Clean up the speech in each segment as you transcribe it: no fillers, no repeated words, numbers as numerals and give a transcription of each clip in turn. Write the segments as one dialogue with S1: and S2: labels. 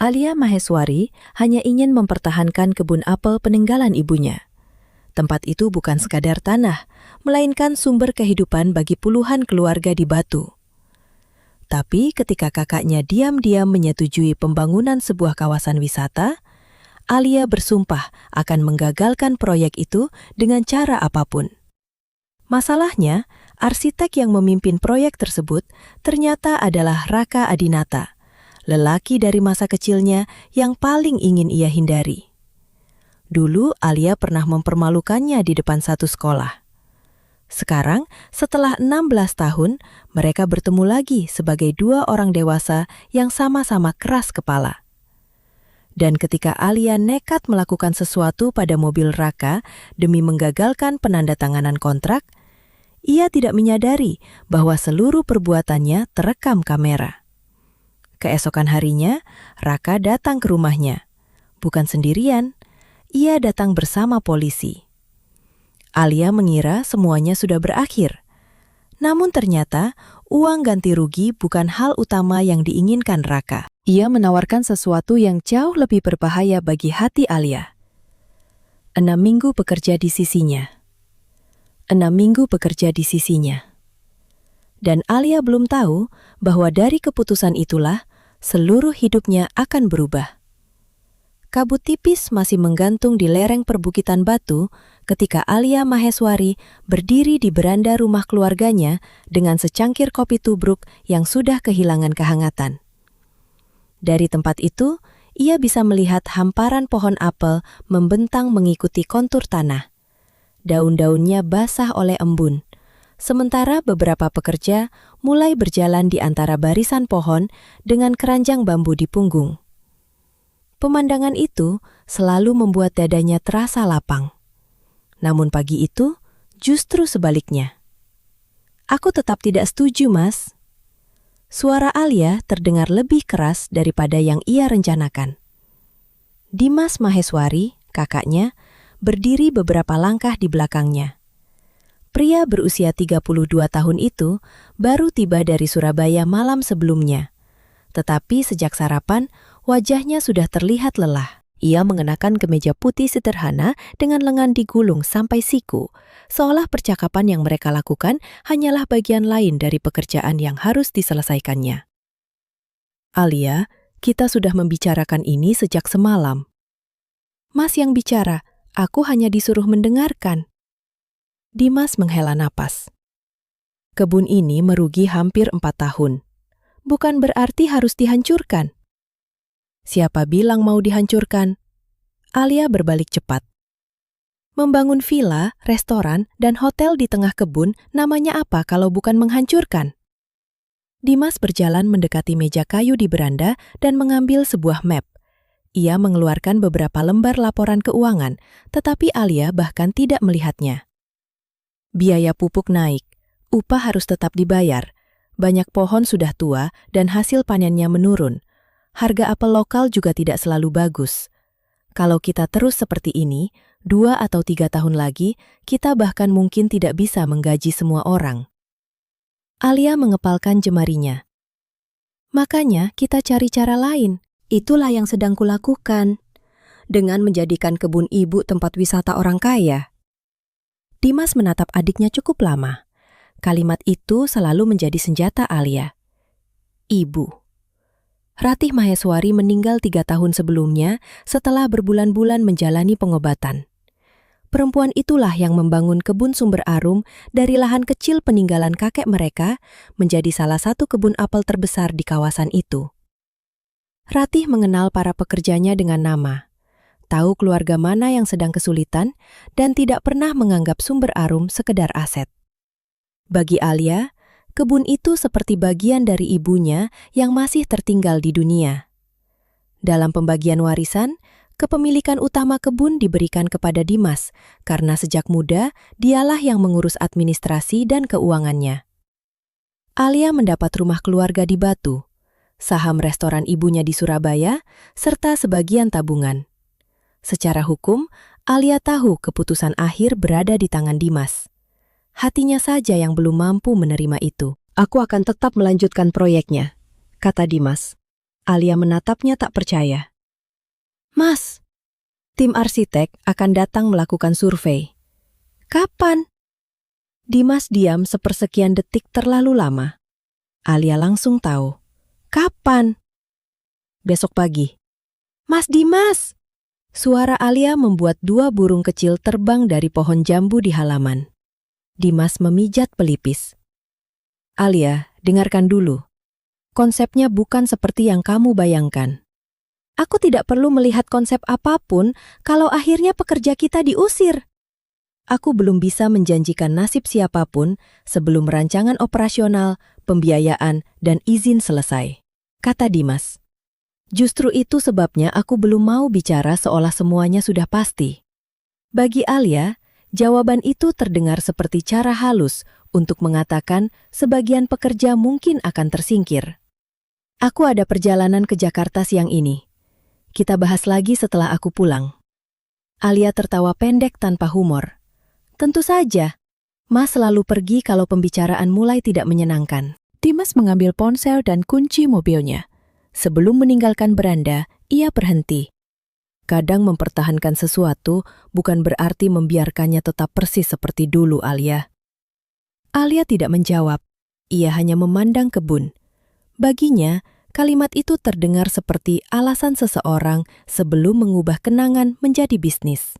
S1: Alia Maheswari hanya ingin mempertahankan kebun apel peninggalan ibunya. Tempat itu bukan sekadar tanah, melainkan sumber kehidupan bagi puluhan keluarga di Batu. Tapi ketika kakaknya diam-diam menyetujui pembangunan sebuah kawasan wisata, Alia bersumpah akan menggagalkan proyek itu dengan cara apapun. Masalahnya, arsitek yang memimpin proyek tersebut ternyata adalah Raka Adinata, lelaki dari masa kecilnya yang paling ingin ia hindari. Dulu Alia pernah mempermalukannya di depan satu sekolah. Sekarang, setelah 16 tahun, mereka bertemu lagi sebagai dua orang dewasa yang sama-sama keras kepala. Dan ketika Alia nekat melakukan sesuatu pada mobil Raka demi menggagalkan penandatanganan kontrak, ia tidak menyadari bahwa seluruh perbuatannya terekam kamera. Keesokan harinya, Raka datang ke rumahnya. Bukan sendirian, ia datang bersama polisi. Alia mengira semuanya sudah berakhir. Namun ternyata, uang ganti rugi bukan hal utama yang diinginkan Raka. Ia menawarkan sesuatu yang jauh lebih berbahaya bagi hati Alia. 6 minggu bekerja di sisinya. 6 minggu bekerja di sisinya. Dan Alia belum tahu bahwa dari keputusan itulah seluruh hidupnya akan berubah. Kabut tipis masih menggantung di lereng perbukitan Batu ketika Alia Maheswari berdiri di beranda rumah keluarganya dengan secangkir kopi tubruk yang sudah kehilangan kehangatan. Dari tempat itu, ia bisa melihat hamparan pohon apel membentang mengikuti kontur tanah. Daun-daunnya basah oleh embun, sementara beberapa pekerja mulai berjalan di antara barisan pohon dengan keranjang bambu di punggung. Pemandangan itu selalu membuat dadanya terasa lapang. Namun pagi itu justru sebaliknya. "Aku tetap tidak setuju, Mas." Suara Alia terdengar lebih keras daripada yang ia rencanakan. Dimas Maheswari, kakaknya, berdiri beberapa langkah di belakangnya. Pria berusia 32 tahun itu baru tiba dari Surabaya malam sebelumnya. Tetapi sejak sarapan, wajahnya sudah terlihat lelah. Ia mengenakan kemeja putih sederhana dengan lengan digulung sampai siku, seolah percakapan yang mereka lakukan hanyalah bagian lain dari pekerjaan yang harus diselesaikannya. "Alia, kita sudah membicarakan ini sejak semalam." "Mas yang bicara, aku hanya disuruh mendengarkan." Dimas menghela napas. "Kebun ini merugi hampir 4 tahun. Bukan berarti harus dihancurkan." "Siapa bilang mau dihancurkan?" Alia berbalik cepat. "Membangun villa, restoran, dan hotel di tengah kebun namanya apa kalau bukan menghancurkan?" Dimas berjalan mendekati meja kayu di beranda dan mengambil sebuah map. Ia mengeluarkan beberapa lembar laporan keuangan, tetapi Alia bahkan tidak melihatnya. Biaya pupuk naik, upah harus tetap dibayar, banyak pohon sudah tua dan hasil panennya menurun. Harga apel lokal juga tidak selalu bagus. Kalau kita terus seperti ini, 2 atau 3 tahun lagi, kita bahkan mungkin tidak bisa menggaji semua orang. Alia mengepalkan jemarinya. "Makanya kita cari cara lain. Itulah yang sedang kulakukan. Dengan menjadikan kebun ibu tempat wisata orang kaya." Dimas menatap adiknya cukup lama. Kalimat itu selalu menjadi senjata Alia. Ibu. Ratih Maheswari meninggal 3 tahun sebelumnya setelah berbulan-bulan menjalani pengobatan. Perempuan itulah yang membangun kebun sumber arum dari lahan kecil peninggalan kakek mereka menjadi salah satu kebun apel terbesar di kawasan itu. Ratih mengenal para pekerjanya dengan nama, tahu keluarga mana yang sedang kesulitan, dan tidak pernah menganggap sumber arum sekedar aset. Bagi Alia, kebun itu seperti bagian dari ibunya yang masih tertinggal di dunia. Dalam pembagian warisan, kepemilikan utama kebun diberikan kepada Dimas karena sejak muda dialah yang mengurus administrasi dan keuangannya. Alia mendapat rumah keluarga di Batu, saham restoran ibunya di Surabaya, serta sebagian tabungan. Secara hukum, Alia tahu keputusan akhir berada di tangan Dimas. Hatinya saja yang belum mampu menerima itu. "Aku akan tetap melanjutkan proyeknya," kata Dimas. Alia menatapnya tak percaya. Mas, tim arsitek akan datang melakukan survei. Kapan? Dimas diam sepersekian detik terlalu lama. Alia langsung tahu. Kapan? Besok pagi. Mas Dimas! Suara Alia membuat 2 burung kecil terbang dari pohon jambu di halaman. Dimas memijat pelipis. Alia, dengarkan dulu. Konsepnya bukan seperti yang kamu bayangkan. Aku tidak perlu melihat konsep apapun kalau akhirnya pekerja kita diusir. Aku belum bisa menjanjikan nasib siapapun sebelum rancangan operasional, pembiayaan, dan izin selesai, kata Dimas. Justru itu sebabnya aku belum mau bicara seolah semuanya sudah pasti. Bagi Alia, jawaban itu terdengar seperti cara halus untuk mengatakan sebagian pekerja mungkin akan tersingkir. Aku ada perjalanan ke Jakarta siang ini. Kita bahas lagi setelah aku pulang. Alia tertawa pendek tanpa humor. Tentu saja, Mas selalu pergi kalau pembicaraan mulai tidak menyenangkan. Dimas mengambil ponsel dan kunci mobilnya. Sebelum meninggalkan beranda, ia berhenti. Kadang mempertahankan sesuatu bukan berarti membiarkannya tetap persis seperti dulu, Alia. Alia tidak menjawab. Ia hanya memandang kebun. Baginya, kalimat itu terdengar seperti alasan seseorang sebelum mengubah kenangan menjadi bisnis.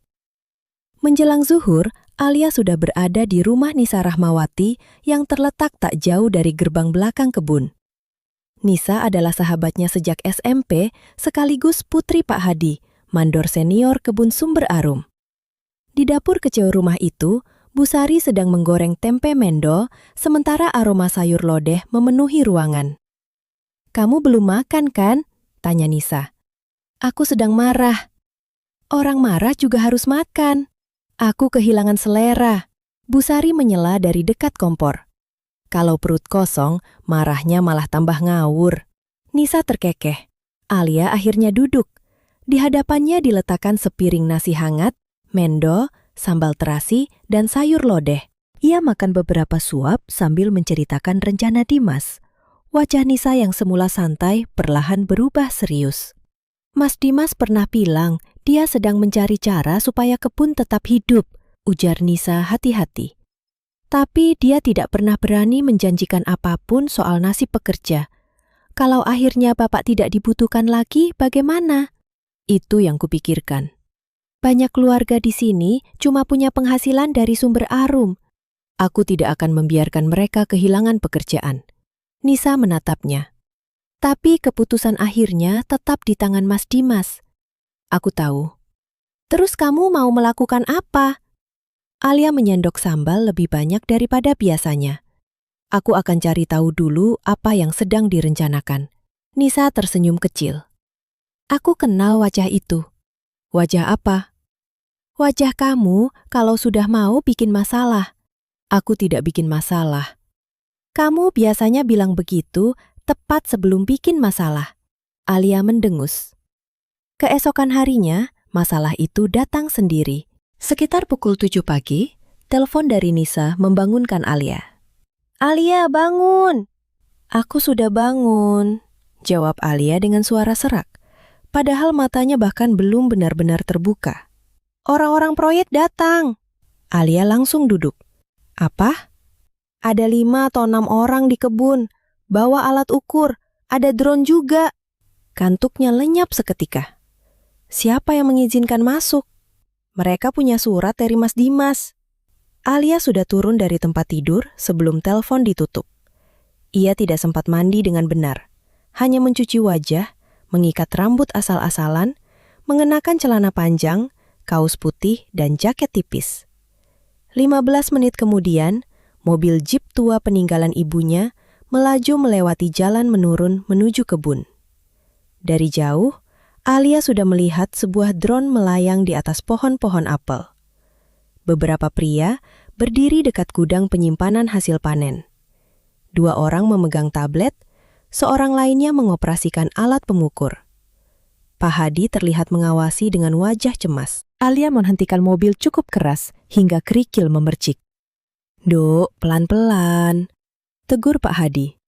S1: Menjelang zuhur, Alia sudah berada di rumah Nisa Rahmawati yang terletak tak jauh dari gerbang belakang kebun. Nisa adalah sahabatnya sejak SMP sekaligus putri Pak Hadi, mandor senior kebun Sumber Arum. Di dapur kecil rumah itu, Bu Sari sedang menggoreng tempe mendol sementara aroma sayur lodeh memenuhi ruangan. Kamu belum makan kan? Tanya Nisa. Aku sedang marah. Orang marah juga harus makan. Aku kehilangan selera. Bu Sari menyela dari dekat kompor. Kalau perut kosong, marahnya malah tambah ngawur. Nisa terkekeh. Alia akhirnya duduk. Di hadapannya diletakkan sepiring nasi hangat, mendol, sambal terasi, dan sayur lodeh. Ia makan beberapa suap sambil menceritakan rencana Dimas. Wajah Nisa yang semula santai perlahan berubah serius. Mas Dimas pernah bilang dia sedang mencari cara supaya kebun tetap hidup, ujar Nisa hati-hati. Tapi dia tidak pernah berani menjanjikan apapun soal nasib pekerja. Kalau akhirnya Bapak tidak dibutuhkan lagi, bagaimana? Itu yang kupikirkan. Banyak keluarga di sini cuma punya penghasilan dari Sumber Arum. Aku tidak akan membiarkan mereka kehilangan pekerjaan. Nisa menatapnya. Tapi keputusan akhirnya tetap di tangan Mas Dimas. Aku tahu. Terus kamu mau melakukan apa? Alia menyendok sambal lebih banyak daripada biasanya. Aku akan cari tahu dulu apa yang sedang direncanakan. Nisa tersenyum kecil. Aku kenal wajah itu. Wajah apa? Wajah kamu kalau sudah mau bikin masalah. Aku tidak bikin masalah. Kamu biasanya bilang begitu tepat sebelum bikin masalah. Alia mendengus. Keesokan harinya, masalah itu datang sendiri. Sekitar pukul 7 pagi, telepon dari Nisa membangunkan Alia. Alia, bangun! Aku sudah bangun, jawab Alia dengan suara serak. Padahal matanya bahkan belum benar-benar terbuka. Orang-orang proyek datang. Alia langsung duduk. Apa? Ada 5 atau 6 orang di kebun. Bawa alat ukur, ada drone juga. Kantuknya lenyap seketika. Siapa yang mengizinkan masuk? Mereka punya surat dari Mas Dimas. Alia sudah turun dari tempat tidur sebelum telepon ditutup. Ia tidak sempat mandi dengan benar. Hanya mencuci wajah, mengikat rambut asal-asalan, mengenakan celana panjang, kaos putih, dan jaket tipis. 15 menit kemudian, mobil jeep tua peninggalan ibunya melaju melewati jalan menurun menuju kebun. Dari jauh, Alia sudah melihat sebuah drone melayang di atas pohon-pohon apel. Beberapa pria berdiri dekat gudang penyimpanan hasil panen. 2 orang memegang tablet, seorang lainnya mengoperasikan alat pengukur. Pak Hadi terlihat mengawasi dengan wajah cemas. Alia menghentikan mobil cukup keras hingga kerikil memercik. Duk, pelan-pelan, tegur Pak Hadi.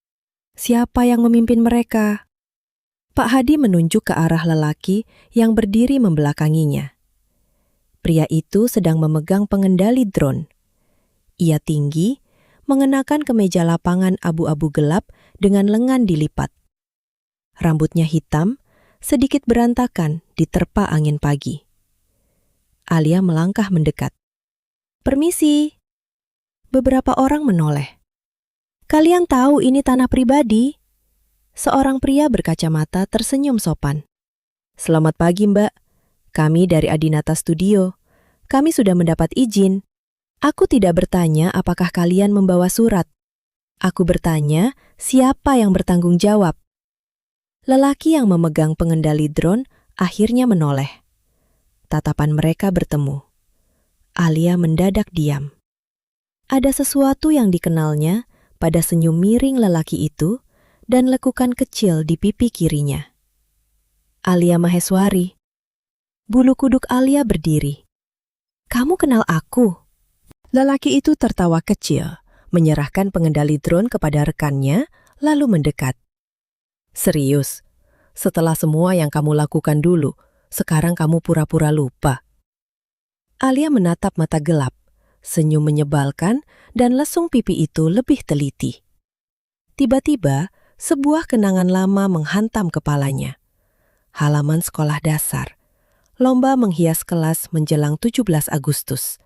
S1: Siapa yang memimpin mereka? Pak Hadi menunjuk ke arah lelaki yang berdiri membelakanginya. Pria itu sedang memegang pengendali drone. Ia tinggi, mengenakan kemeja lapangan abu-abu gelap dengan lengan dilipat. Rambutnya hitam, sedikit berantakan diterpa angin pagi. Alia melangkah mendekat. "Permisi." Beberapa orang menoleh. "Kalian tahu ini tanah pribadi?" Seorang pria berkacamata tersenyum sopan. "Selamat pagi, Mbak. Kami dari Adinata Studio. Kami sudah mendapat izin. Aku tidak bertanya apakah kalian membawa surat. Aku bertanya siapa yang bertanggung jawab." Lelaki yang memegang pengendali drone akhirnya menoleh. Tatapan mereka bertemu. Alia mendadak diam. Ada sesuatu yang dikenalnya pada senyum miring lelaki itu dan lekukan kecil di pipi kirinya. Alia Maheswari. Bulu kuduk Alia berdiri. "Kamu kenal aku?" Lelaki itu tertawa kecil, menyerahkan pengendali drone kepada rekannya, lalu mendekat. "Serius? Setelah semua yang kamu lakukan dulu, sekarang kamu pura-pura lupa?" Alia menatap mata gelap, senyum menyebalkan, dan lesung pipi itu lebih teliti. Tiba-tiba, sebuah kenangan lama menghantam kepalanya. Halaman sekolah dasar. Lomba menghias kelas menjelang 17 Agustus.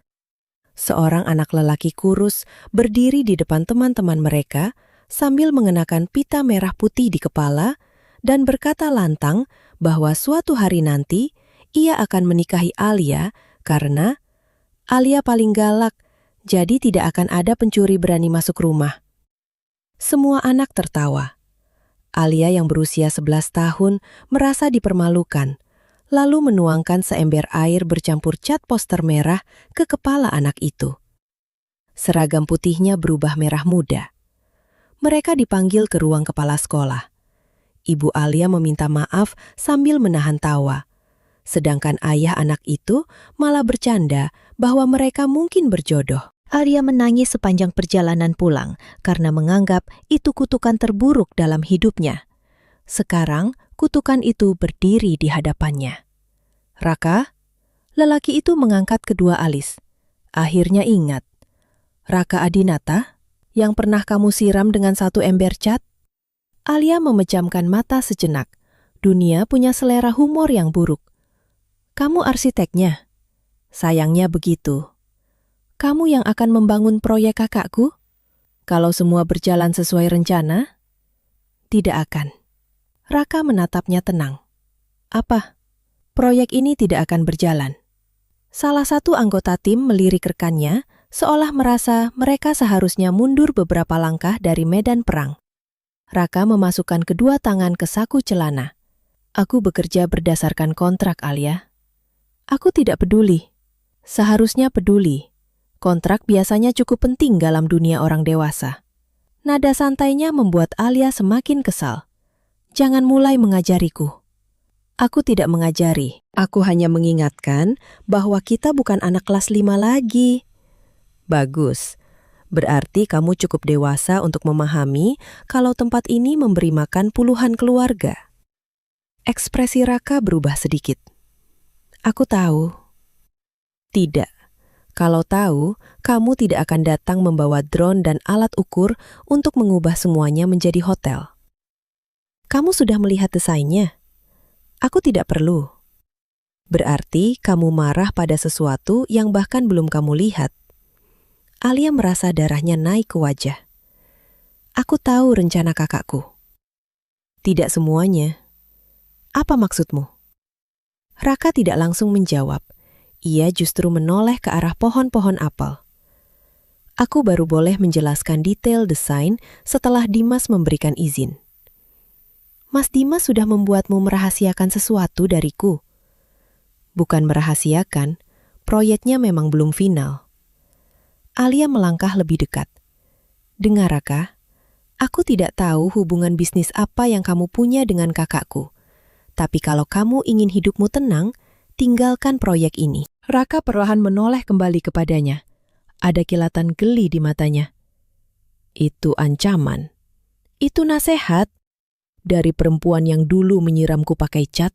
S1: Seorang anak lelaki kurus berdiri di depan teman-teman mereka sambil mengenakan pita merah putih di kepala dan berkata lantang bahwa suatu hari nanti ia akan menikahi Alia karena Alia paling galak, jadi tidak akan ada pencuri berani masuk rumah. Semua anak tertawa. Alia yang berusia 11 tahun merasa dipermalukan, lalu menuangkan seember air bercampur cat poster merah ke kepala anak itu. Seragam putihnya berubah merah muda. Mereka dipanggil ke ruang kepala sekolah. Ibu Alia meminta maaf sambil menahan tawa. Sedangkan ayah anak itu malah bercanda bahwa mereka mungkin berjodoh. Alia menangis sepanjang perjalanan pulang karena menganggap itu kutukan terburuk dalam hidupnya. Sekarang kutukan itu berdiri di hadapannya. "Raka?" Lelaki itu mengangkat kedua alis. Akhirnya ingat. "Raka Adinata? Yang pernah kamu siram dengan satu ember cat?" Alia memejamkan mata sejenak. Dunia punya selera humor yang buruk. "Kamu arsiteknya?" "Sayangnya begitu." "Kamu yang akan membangun proyek kakakku?" "Kalau semua berjalan sesuai rencana?" "Tidak akan." Raka menatapnya tenang. "Apa?" "Proyek ini tidak akan berjalan." Salah satu anggota tim melirik rekannya, seolah merasa mereka seharusnya mundur beberapa langkah dari medan perang. Raka memasukkan kedua tangan ke saku celana. "Aku bekerja berdasarkan kontrak, Alia." "Aku tidak peduli." "Seharusnya peduli. Kontrak biasanya cukup penting dalam dunia orang dewasa." Nada santainya membuat Alia semakin kesal. "Jangan mulai mengajariku." "Aku tidak mengajari. Aku hanya mengingatkan bahwa kita bukan anak kelas 5 lagi." "Bagus. Berarti kamu cukup dewasa untuk memahami kalau tempat ini memberi makan puluhan keluarga." Ekspresi Raka berubah sedikit. "Aku tahu." "Tidak. Kalau tahu, kamu tidak akan datang membawa drone dan alat ukur untuk mengubah semuanya menjadi hotel." "Kamu sudah melihat desainnya?" "Aku tidak perlu." "Berarti kamu marah pada sesuatu yang bahkan belum kamu lihat." Alia merasa darahnya naik ke wajah. "Aku tahu rencana kakakku." "Tidak semuanya." "Apa maksudmu?" Raka tidak langsung menjawab. Ia justru menoleh ke arah pohon-pohon apel. "Aku baru boleh menjelaskan detail desain setelah Dimas memberikan izin." "Mas Dimas sudah membuatmu merahasiakan sesuatu dariku." "Bukan merahasiakan, proyeknya memang belum final." Alia melangkah lebih dekat. "Dengar, Raka, aku tidak tahu hubungan bisnis apa yang kamu punya dengan kakakku. Tapi kalau kamu ingin hidupmu tenang, tinggalkan proyek ini." Raka perlahan menoleh kembali kepadanya. Ada kilatan geli di matanya. "Itu ancaman." "Itu nasihat." dari perempuan yang dulu menyiramku pakai cat.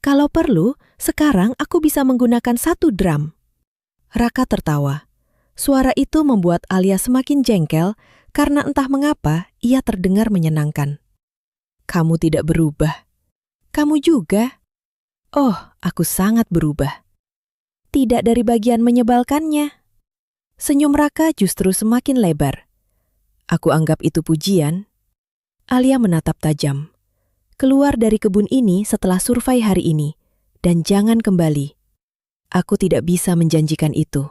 S1: Kalau perlu, sekarang aku bisa menggunakan 1 drum. Raka tertawa. Suara itu membuat Alia semakin jengkel karena entah mengapa ia terdengar menyenangkan. Kamu tidak berubah. Kamu juga. Oh, aku sangat berubah. Tidak dari bagian menyebalkannya. Senyum Raka justru semakin lebar. Aku anggap itu pujian. Alia menatap tajam. Keluar dari kebun ini setelah survei hari ini, dan jangan kembali. Aku tidak bisa menjanjikan itu.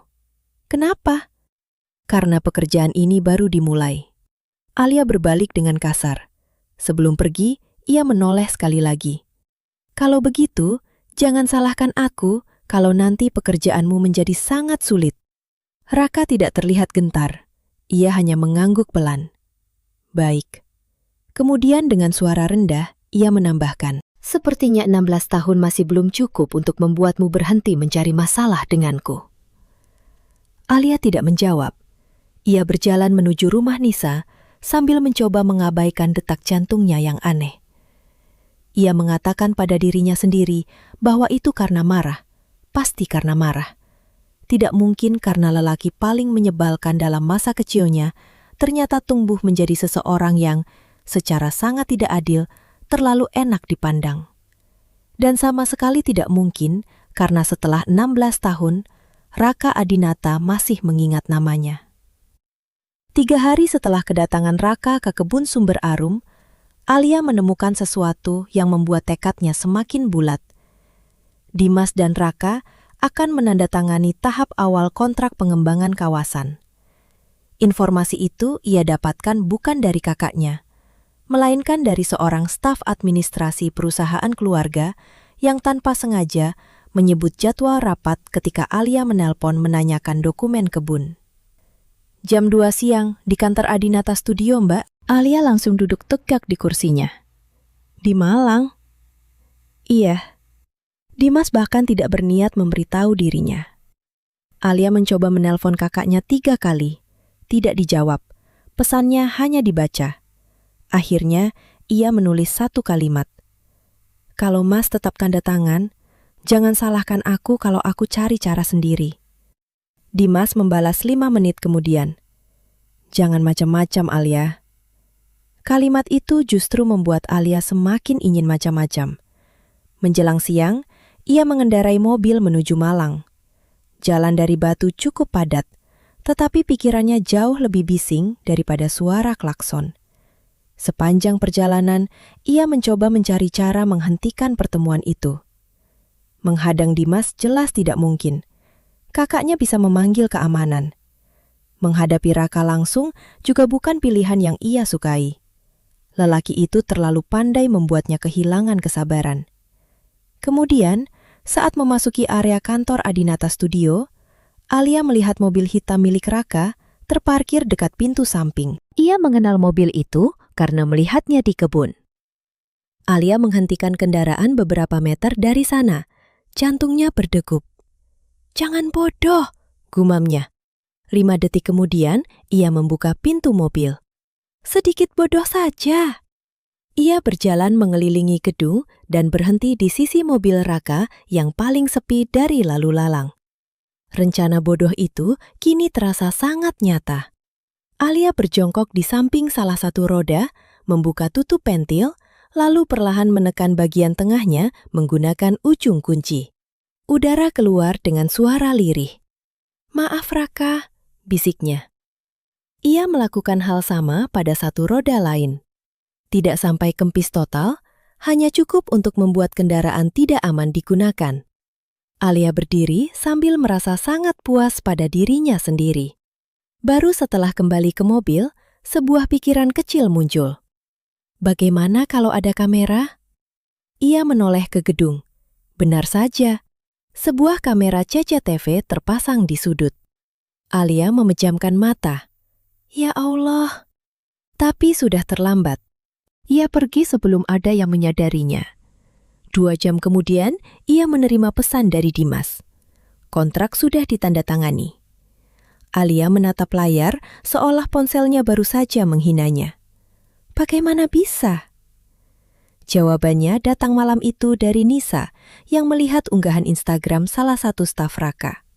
S1: Kenapa? Karena pekerjaan ini baru dimulai. Alia berbalik dengan kasar. Sebelum pergi, ia menoleh sekali lagi. Kalau begitu, jangan salahkan aku kalau nanti pekerjaanmu menjadi sangat sulit. Raka tidak terlihat gentar. Ia hanya mengangguk pelan. Baik. Kemudian dengan suara rendah, ia menambahkan. Sepertinya 16 tahun masih belum cukup untuk membuatmu berhenti mencari masalah denganku. Alia tidak menjawab. Ia berjalan menuju rumah Nisa sambil mencoba mengabaikan detak jantungnya yang aneh. Ia mengatakan pada dirinya sendiri bahwa itu karena marah. Pasti karena marah. Tidak mungkin karena lelaki paling menyebalkan dalam masa kecilnya ternyata tumbuh menjadi seseorang yang secara sangat tidak adil terlalu enak dipandang. Dan sama sekali tidak mungkin karena setelah 16 tahun, Raka Adinata masih mengingat namanya. 3 hari setelah kedatangan Raka ke kebun Sumber Arum, Alia menemukan sesuatu yang membuat tekadnya semakin bulat. Dimas dan Raka akan menandatangani tahap awal kontrak pengembangan kawasan. Informasi itu ia dapatkan bukan dari kakaknya, melainkan dari seorang staf administrasi perusahaan keluarga yang tanpa sengaja menyebut jadwal rapat ketika Alia menelpon menanyakan dokumen kebun. Jam 2 siang di kantor Adinata Studio, Mbak. Alia langsung duduk tegak di kursinya. Di Malang? Iya. Dimas bahkan tidak berniat memberitahu dirinya. Alia mencoba menelpon kakaknya 3 kali. Tidak dijawab. Pesannya hanya dibaca. Akhirnya, ia menulis 1 kalimat. Kalau Mas tetap tanda tangan, jangan salahkan aku kalau aku cari cara sendiri. Dimas membalas 5 menit kemudian. Jangan macam-macam, Alia. Kalimat itu justru membuat Alia semakin ingin macam-macam. Menjelang siang, ia mengendarai mobil menuju Malang. Jalan dari Batu cukup padat, tetapi pikirannya jauh lebih bising daripada suara klakson. Sepanjang perjalanan, ia mencoba mencari cara menghentikan pertemuan itu. Menghadang Dimas jelas tidak mungkin. Kakaknya bisa memanggil keamanan. Menghadapi Raka langsung juga bukan pilihan yang ia sukai. Lelaki itu terlalu pandai membuatnya kehilangan kesabaran. Kemudian, saat memasuki area kantor Adinata Studio, Alia melihat mobil hitam milik Raka terparkir dekat pintu samping. Ia mengenal mobil itu karena melihatnya di kebun. Alia menghentikan kendaraan beberapa meter dari sana. Jantungnya berdegup. Jangan bodoh, gumamnya. 5 detik kemudian, ia membuka pintu mobil. Sedikit bodoh saja. Ia berjalan mengelilingi gedung dan berhenti di sisi mobil Raka yang paling sepi dari lalu lalang. Rencana bodoh itu kini terasa sangat nyata. Alia berjongkok di samping salah satu roda, membuka tutup pentil, lalu perlahan menekan bagian tengahnya menggunakan ujung kunci. Udara keluar dengan suara lirih. Maaf Raka, bisiknya. Ia melakukan hal sama pada satu roda lain. Tidak sampai kempis total, hanya cukup untuk membuat kendaraan tidak aman digunakan. Alia berdiri sambil merasa sangat puas pada dirinya sendiri. Baru setelah kembali ke mobil, sebuah pikiran kecil muncul. Bagaimana kalau ada kamera? Ia menoleh ke gedung. Benar saja, sebuah kamera CCTV terpasang di sudut. Alia memejamkan mata. Ya Allah! Tapi sudah terlambat. Ia pergi sebelum ada yang menyadarinya. 2 jam kemudian, ia menerima pesan dari Dimas. Kontrak sudah ditandatangani. Alia menatap layar seolah ponselnya baru saja menghinanya. Bagaimana bisa? Jawabannya datang malam itu dari Nisa yang melihat unggahan Instagram salah satu staf Raka.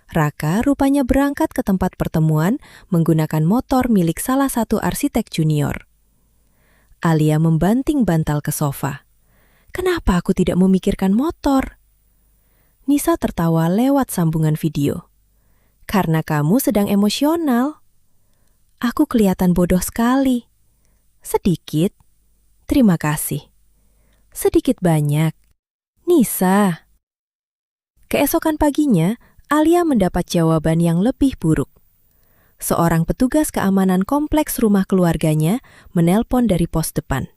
S1: Raka rupanya berangkat ke tempat pertemuan menggunakan motor milik salah satu arsitek junior. Alia membanting bantal ke sofa. Kenapa aku tidak memikirkan motor? Nisa tertawa lewat sambungan video. Karena kamu sedang emosional. Aku kelihatan bodoh sekali. Sedikit. Terima kasih. Sedikit banyak. Nisa. Keesokan paginya, Alia mendapat jawaban yang lebih buruk. Seorang petugas keamanan kompleks rumah keluarganya menelpon dari pos depan.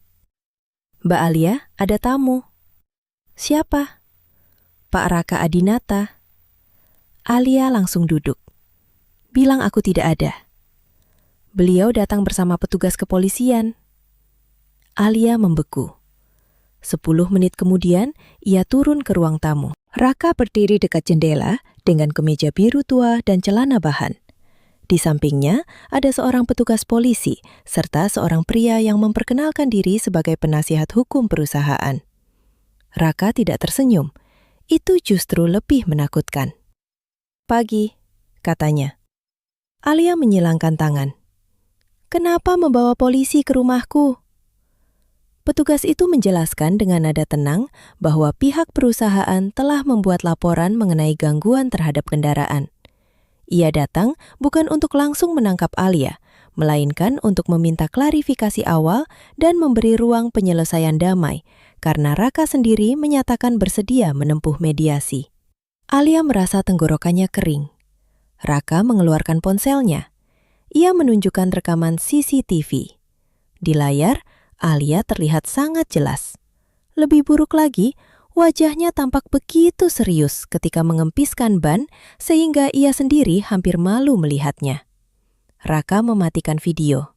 S1: Mbak Alia, ada tamu. Siapa? Pak Raka Adinata. Alia langsung duduk. Bilang aku tidak ada. Beliau datang bersama petugas kepolisian. Alia membeku. 10 menit kemudian, ia turun ke ruang tamu. Raka berdiri dekat jendela dengan kemeja biru tua dan celana bahan. Di sampingnya ada seorang petugas polisi serta seorang pria yang memperkenalkan diri sebagai penasihat hukum perusahaan. Raka tidak tersenyum. Itu justru lebih menakutkan. Pagi, katanya. Alia menyilangkan tangan. Kenapa membawa polisi ke rumahku? Petugas itu menjelaskan dengan nada tenang bahwa pihak perusahaan telah membuat laporan mengenai gangguan terhadap kendaraan. Ia datang bukan untuk langsung menangkap Alia, melainkan untuk meminta klarifikasi awal dan memberi ruang penyelesaian damai, karena Raka sendiri menyatakan bersedia menempuh mediasi. Alia merasa tenggorokannya kering. Raka mengeluarkan ponselnya. Ia menunjukkan rekaman CCTV. Di layar, Alia terlihat sangat jelas. Lebih buruk lagi, wajahnya tampak begitu serius ketika mengempiskan ban sehingga ia sendiri hampir malu melihatnya. Raka mematikan video.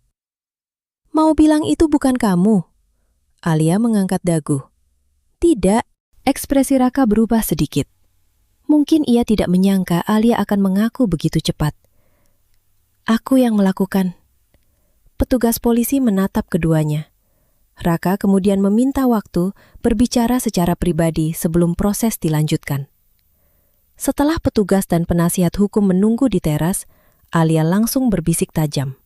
S1: Mau bilang itu bukan kamu? Alia mengangkat dagu. Tidak, ekspresi Raka berubah sedikit. Mungkin ia tidak menyangka Alia akan mengaku begitu cepat. Aku yang melakukan. Petugas polisi menatap keduanya. Raka kemudian meminta waktu berbicara secara pribadi sebelum proses dilanjutkan. Setelah petugas dan penasihat hukum menunggu di teras, Alia langsung berbisik tajam.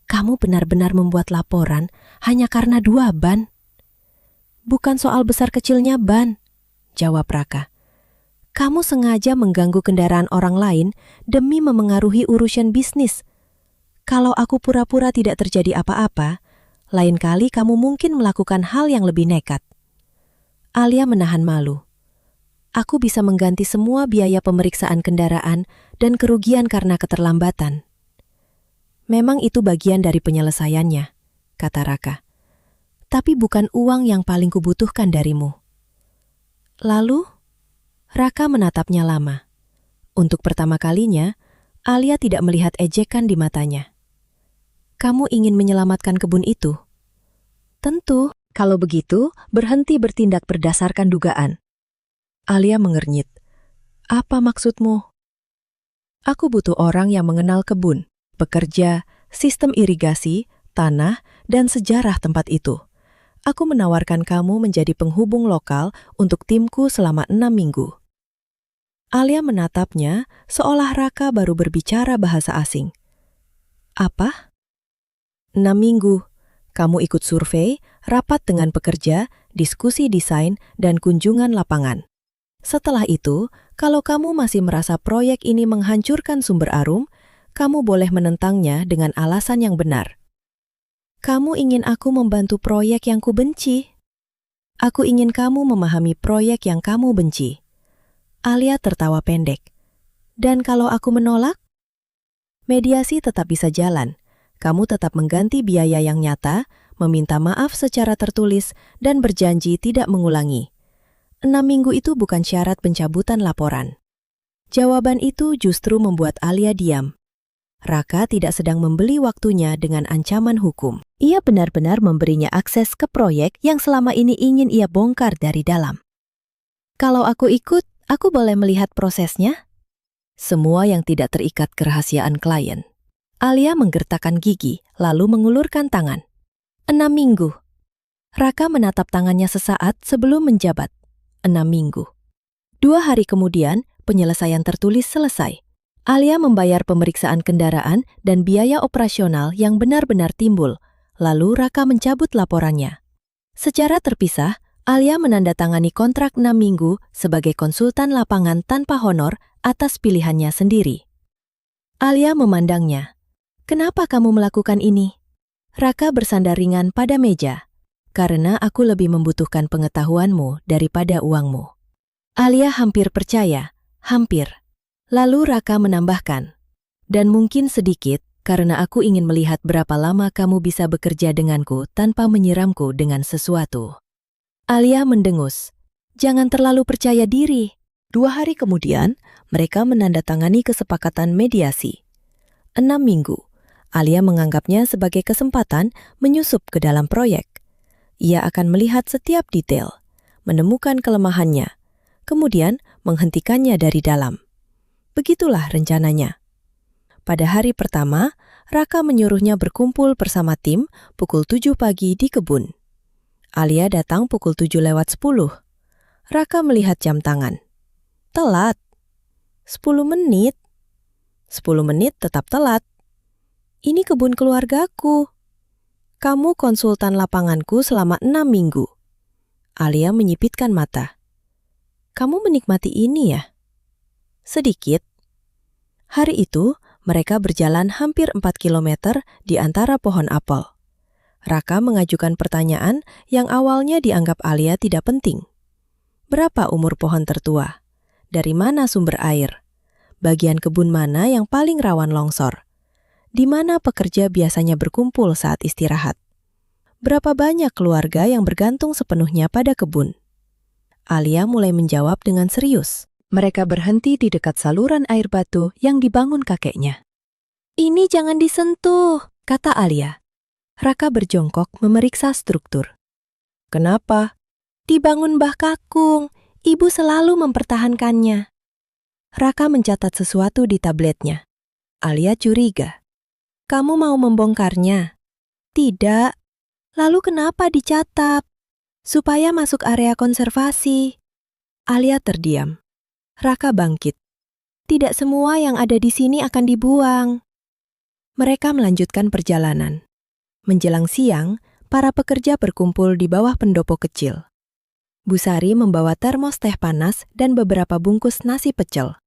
S1: Kamu benar-benar membuat laporan hanya karena 2 ban? Bukan soal besar kecilnya ban, jawab Raka. Kamu sengaja mengganggu kendaraan orang lain demi memengaruhi urusan bisnis. Kalau aku pura-pura tidak terjadi apa-apa, lain kali kamu mungkin melakukan hal yang lebih nekat. Alia menahan malu. Aku bisa mengganti semua biaya pemeriksaan kendaraan dan kerugian karena keterlambatan. Memang itu bagian dari penyelesaiannya, kata Raka. Tapi bukan uang yang paling kubutuhkan darimu. Lalu, Raka menatapnya lama. Untuk pertama kalinya, Alia tidak melihat ejekan di matanya. Kamu ingin menyelamatkan kebun itu? Tentu, kalau begitu, berhenti bertindak berdasarkan dugaan. Alia mengernyit. Apa maksudmu? Aku butuh orang yang mengenal kebun, pekerja, sistem irigasi, tanah, dan sejarah tempat itu. Aku menawarkan kamu menjadi penghubung lokal untuk timku selama 6 minggu. Alia menatapnya seolah Raka baru berbicara bahasa asing. Apa? 6 minggu. Kamu ikut survei, rapat dengan pekerja, diskusi desain, dan kunjungan lapangan. Setelah itu, kalau kamu masih merasa proyek ini menghancurkan sumber arum, kamu boleh menentangnya dengan alasan yang benar. Kamu ingin aku membantu proyek yang kubenci? Aku ingin kamu memahami proyek yang kamu benci. Alia tertawa pendek. Dan kalau aku menolak? Mediasi tetap bisa jalan. Kamu tetap mengganti biaya yang nyata, meminta maaf secara tertulis, dan berjanji tidak mengulangi. 6 minggu itu bukan syarat pencabutan laporan. Jawaban itu justru membuat Alia diam. Raka tidak sedang membeli waktunya dengan ancaman hukum. Ia benar-benar memberinya akses ke proyek yang selama ini ingin ia bongkar dari dalam. Kalau aku ikut, aku boleh melihat prosesnya? Semua yang tidak terikat kerahasiaan klien. Alia menggertakkan gigi, lalu mengulurkan tangan. 6 minggu. Raka menatap tangannya sesaat sebelum menjabat. 6 minggu. 2 hari kemudian, penyelesaian tertulis selesai. Alia membayar pemeriksaan kendaraan dan biaya operasional yang benar-benar timbul. Lalu Raka mencabut laporannya. Secara terpisah, Alia menandatangani kontrak 6 minggu sebagai konsultan lapangan tanpa honor atas pilihannya sendiri. Alia memandangnya. "Kenapa kamu melakukan ini?" Raka bersandar ringan pada meja. "Karena aku lebih membutuhkan pengetahuanmu daripada uangmu." Alia hampir percaya, hampir. Lalu Raka menambahkan, "Dan mungkin sedikit karena aku ingin melihat berapa lama kamu bisa bekerja denganku tanpa menyiramku dengan sesuatu." Alia mendengus. "Jangan terlalu percaya diri." 2 hari kemudian, mereka menandatangani kesepakatan mediasi. 6 minggu. Alia menganggapnya sebagai kesempatan menyusup ke dalam proyek. Ia akan melihat setiap detail, menemukan kelemahannya, kemudian menghentikannya dari dalam. Begitulah rencananya. Pada hari pertama, Raka menyuruhnya berkumpul bersama tim pukul 7 pagi di kebun. Alia datang pukul 7:10. Raka melihat jam tangan. Telat. 10 menit. 10 menit tetap telat. Ini kebun keluargaku. Kamu konsultan lapanganku selama 6 minggu. Alia menyipitkan mata. Kamu menikmati ini ya? Sedikit. Hari itu, mereka berjalan hampir 4 kilometer di antara pohon apel. Raka mengajukan pertanyaan yang awalnya dianggap Alia tidak penting. Berapa umur pohon tertua? Dari mana sumber air? Bagian kebun mana yang paling rawan longsor? Di mana pekerja biasanya berkumpul saat istirahat? Berapa banyak keluarga yang bergantung sepenuhnya pada kebun? Alia mulai menjawab dengan serius. Mereka berhenti di dekat saluran air batu yang dibangun kakeknya. "Ini jangan disentuh," kata Alia. Raka berjongkok memeriksa struktur. "Kenapa?" "Dibangun Mbah Kakung. Ibu selalu mempertahankannya." Raka mencatat sesuatu di tabletnya. Alia curiga. "Kamu mau membongkarnya?" "Tidak." "Lalu kenapa dicatat?" "Supaya masuk area konservasi." Alia terdiam. Raka bangkit. "Tidak semua yang ada di sini akan dibuang." Mereka melanjutkan perjalanan. Menjelang siang, para pekerja berkumpul di bawah pendopo kecil. Bu Sari membawa termos teh panas dan beberapa bungkus nasi pecel.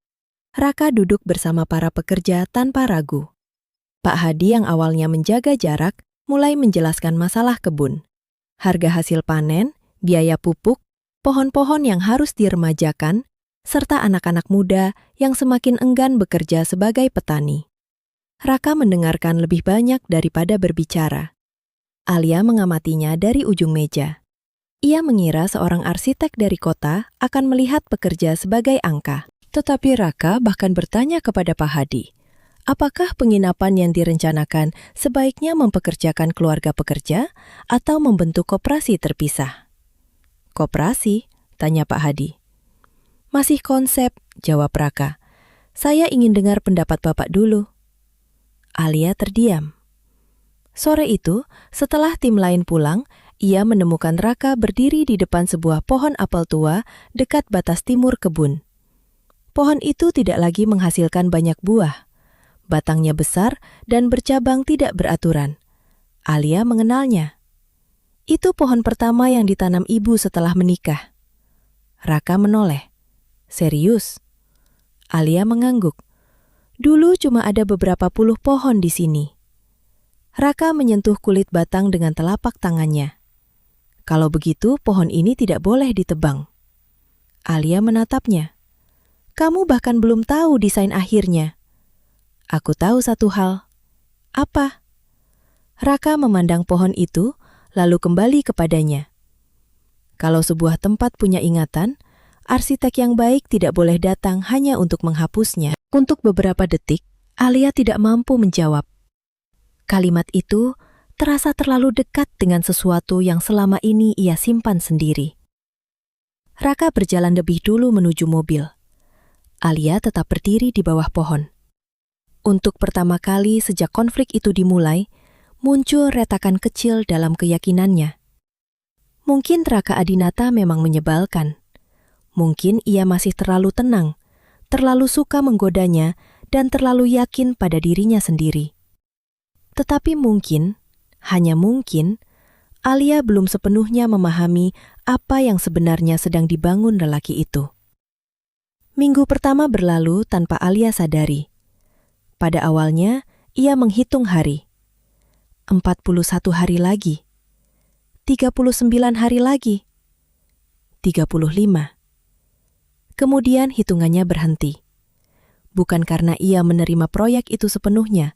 S1: Raka duduk bersama para pekerja tanpa ragu. Pak Hadi yang awalnya menjaga jarak, mulai menjelaskan masalah kebun. Harga hasil panen, biaya pupuk, pohon-pohon yang harus diremajakan, serta anak-anak muda yang semakin enggan bekerja sebagai petani. Raka mendengarkan lebih banyak daripada berbicara. Alia mengamatinya dari ujung meja. Ia mengira seorang arsitek dari kota akan melihat pekerja sebagai angka. Tetapi Raka bahkan bertanya kepada Pak Hadi, apakah penginapan yang direncanakan sebaiknya mempekerjakan keluarga pekerja atau membentuk koperasi terpisah? "Koperasi?" tanya Pak Hadi. "Masih konsep," jawab Raka. "Saya ingin dengar pendapat Bapak dulu." Alia terdiam. Sore itu, setelah tim lain pulang, ia menemukan Raka berdiri di depan sebuah pohon apel tua dekat batas timur kebun. Pohon itu tidak lagi menghasilkan banyak buah. Batangnya besar dan bercabang tidak beraturan. Alia mengenalnya. Itu pohon pertama yang ditanam ibu setelah menikah. Raka menoleh. "Serius?" Alia mengangguk. "Dulu cuma ada beberapa puluh pohon di sini." Raka menyentuh kulit batang dengan telapak tangannya. "Kalau begitu, pohon ini tidak boleh ditebang." Alia menatapnya. "Kamu bahkan belum tahu desain akhirnya." "Aku tahu satu hal." "Apa?" Raka memandang pohon itu, lalu kembali kepadanya. "Kalau sebuah tempat punya ingatan, arsitek yang baik tidak boleh datang hanya untuk menghapusnya." Untuk beberapa detik, Alia tidak mampu menjawab. Kalimat itu terasa terlalu dekat dengan sesuatu yang selama ini ia simpan sendiri. Raka berjalan lebih dulu menuju mobil. Alia tetap berdiri di bawah pohon. Untuk pertama kali sejak konflik itu dimulai, muncul retakan kecil dalam keyakinannya. Mungkin Raka Adinata memang menyebalkan. Mungkin ia masih terlalu tenang, terlalu suka menggodanya, dan terlalu yakin pada dirinya sendiri. Tetapi mungkin, hanya mungkin, Alia belum sepenuhnya memahami apa yang sebenarnya sedang dibangun lelaki itu. Minggu pertama berlalu tanpa Alia sadari. Pada awalnya, ia menghitung hari. 41 hari lagi. 39 hari lagi. 35. Kemudian hitungannya berhenti. Bukan karena ia menerima proyek itu sepenuhnya,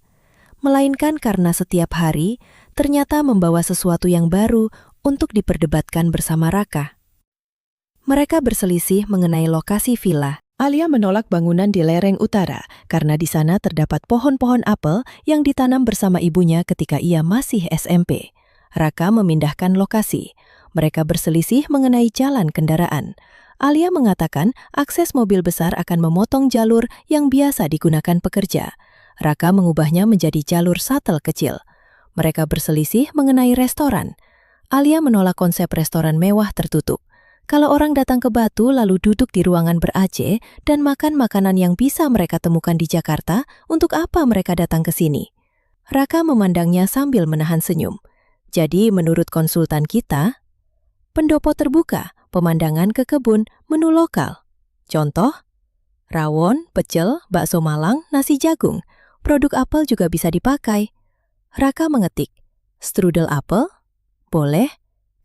S1: melainkan karena setiap hari ternyata membawa sesuatu yang baru untuk diperdebatkan bersama Raka. Mereka berselisih mengenai lokasi villa. Alia menolak bangunan di lereng utara karena di sana terdapat pohon-pohon apel yang ditanam bersama ibunya ketika ia masih SMP. Raka memindahkan lokasi. Mereka berselisih mengenai jalan kendaraan. Alia mengatakan akses mobil besar akan memotong jalur yang biasa digunakan pekerja. Raka mengubahnya menjadi jalur shuttle kecil. Mereka berselisih mengenai restoran. Alia menolak konsep restoran mewah tertutup. Kalau orang datang ke Batu lalu duduk di ruangan ber-AC dan makan makanan yang bisa mereka temukan di Jakarta, untuk apa mereka datang ke sini? Raka memandangnya sambil menahan senyum. Jadi menurut konsultan kita, pendopo terbuka, pemandangan ke kebun, menu lokal. Contoh, rawon, pecel, bakso Malang, nasi jagung. Produk apel juga bisa dipakai. Raka mengetik, strudel apel? Boleh.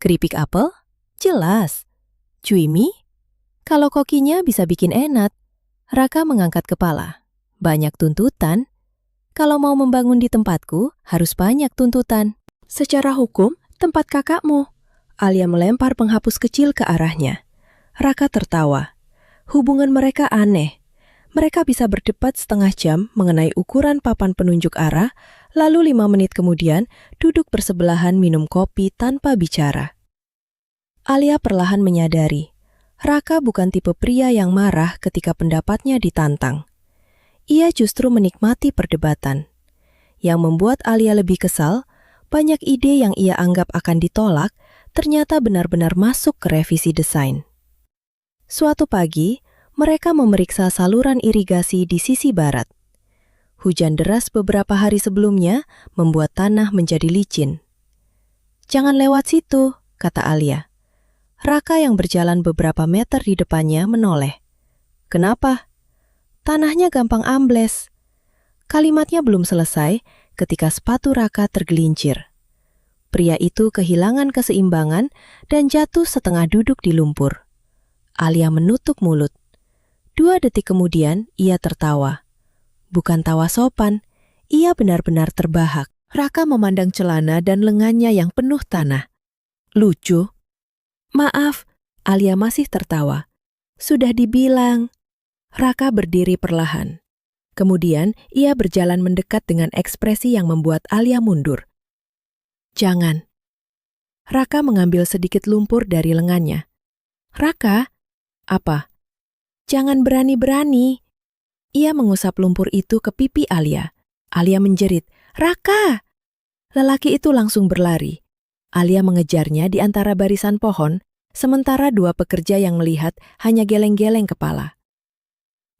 S1: Keripik apel? Jelas. Cuimi? Kalau kokinya bisa bikin enak. Raka mengangkat kepala. Banyak tuntutan. Kalau mau membangun di tempatku, harus banyak tuntutan. Secara hukum, tempat kakakmu. Alia melempar penghapus kecil ke arahnya. Raka tertawa. Hubungan mereka aneh. Mereka bisa berdebat setengah jam mengenai ukuran papan penunjuk arah, lalu 5 menit kemudian duduk bersebelahan minum kopi tanpa bicara. Alia perlahan menyadari, Raka bukan tipe pria yang marah ketika pendapatnya ditantang. Ia justru menikmati perdebatan. Yang membuat Alia lebih kesal, banyak ide yang ia anggap akan ditolak, ternyata benar-benar masuk ke revisi desain. Suatu pagi, mereka memeriksa saluran irigasi di sisi barat. Hujan deras beberapa hari sebelumnya membuat tanah menjadi licin. "Jangan lewat situ," kata Alia. Raka yang berjalan beberapa meter di depannya menoleh. "Kenapa?" "Tanahnya gampang ambles." Kalimatnya belum selesai ketika sepatu Raka tergelincir. Pria itu kehilangan keseimbangan dan jatuh setengah duduk di lumpur. Alia menutup mulut. 2 detik kemudian, ia tertawa. Bukan tawa sopan, ia benar-benar terbahak. Raka memandang celana dan lengannya yang penuh tanah. "Lucu." "Maaf," Alia masih tertawa. "Sudah dibilang." Raka berdiri perlahan. Kemudian, ia berjalan mendekat dengan ekspresi yang membuat Alia mundur. "Jangan." Raka mengambil sedikit lumpur dari lengannya. "Raka?" "Apa?" "Jangan berani-berani." Ia mengusap lumpur itu ke pipi Alia. Alia menjerit, "Raka!" Lelaki itu langsung berlari. Alia mengejarnya di antara barisan pohon, sementara 2 pekerja yang melihat hanya geleng-geleng kepala.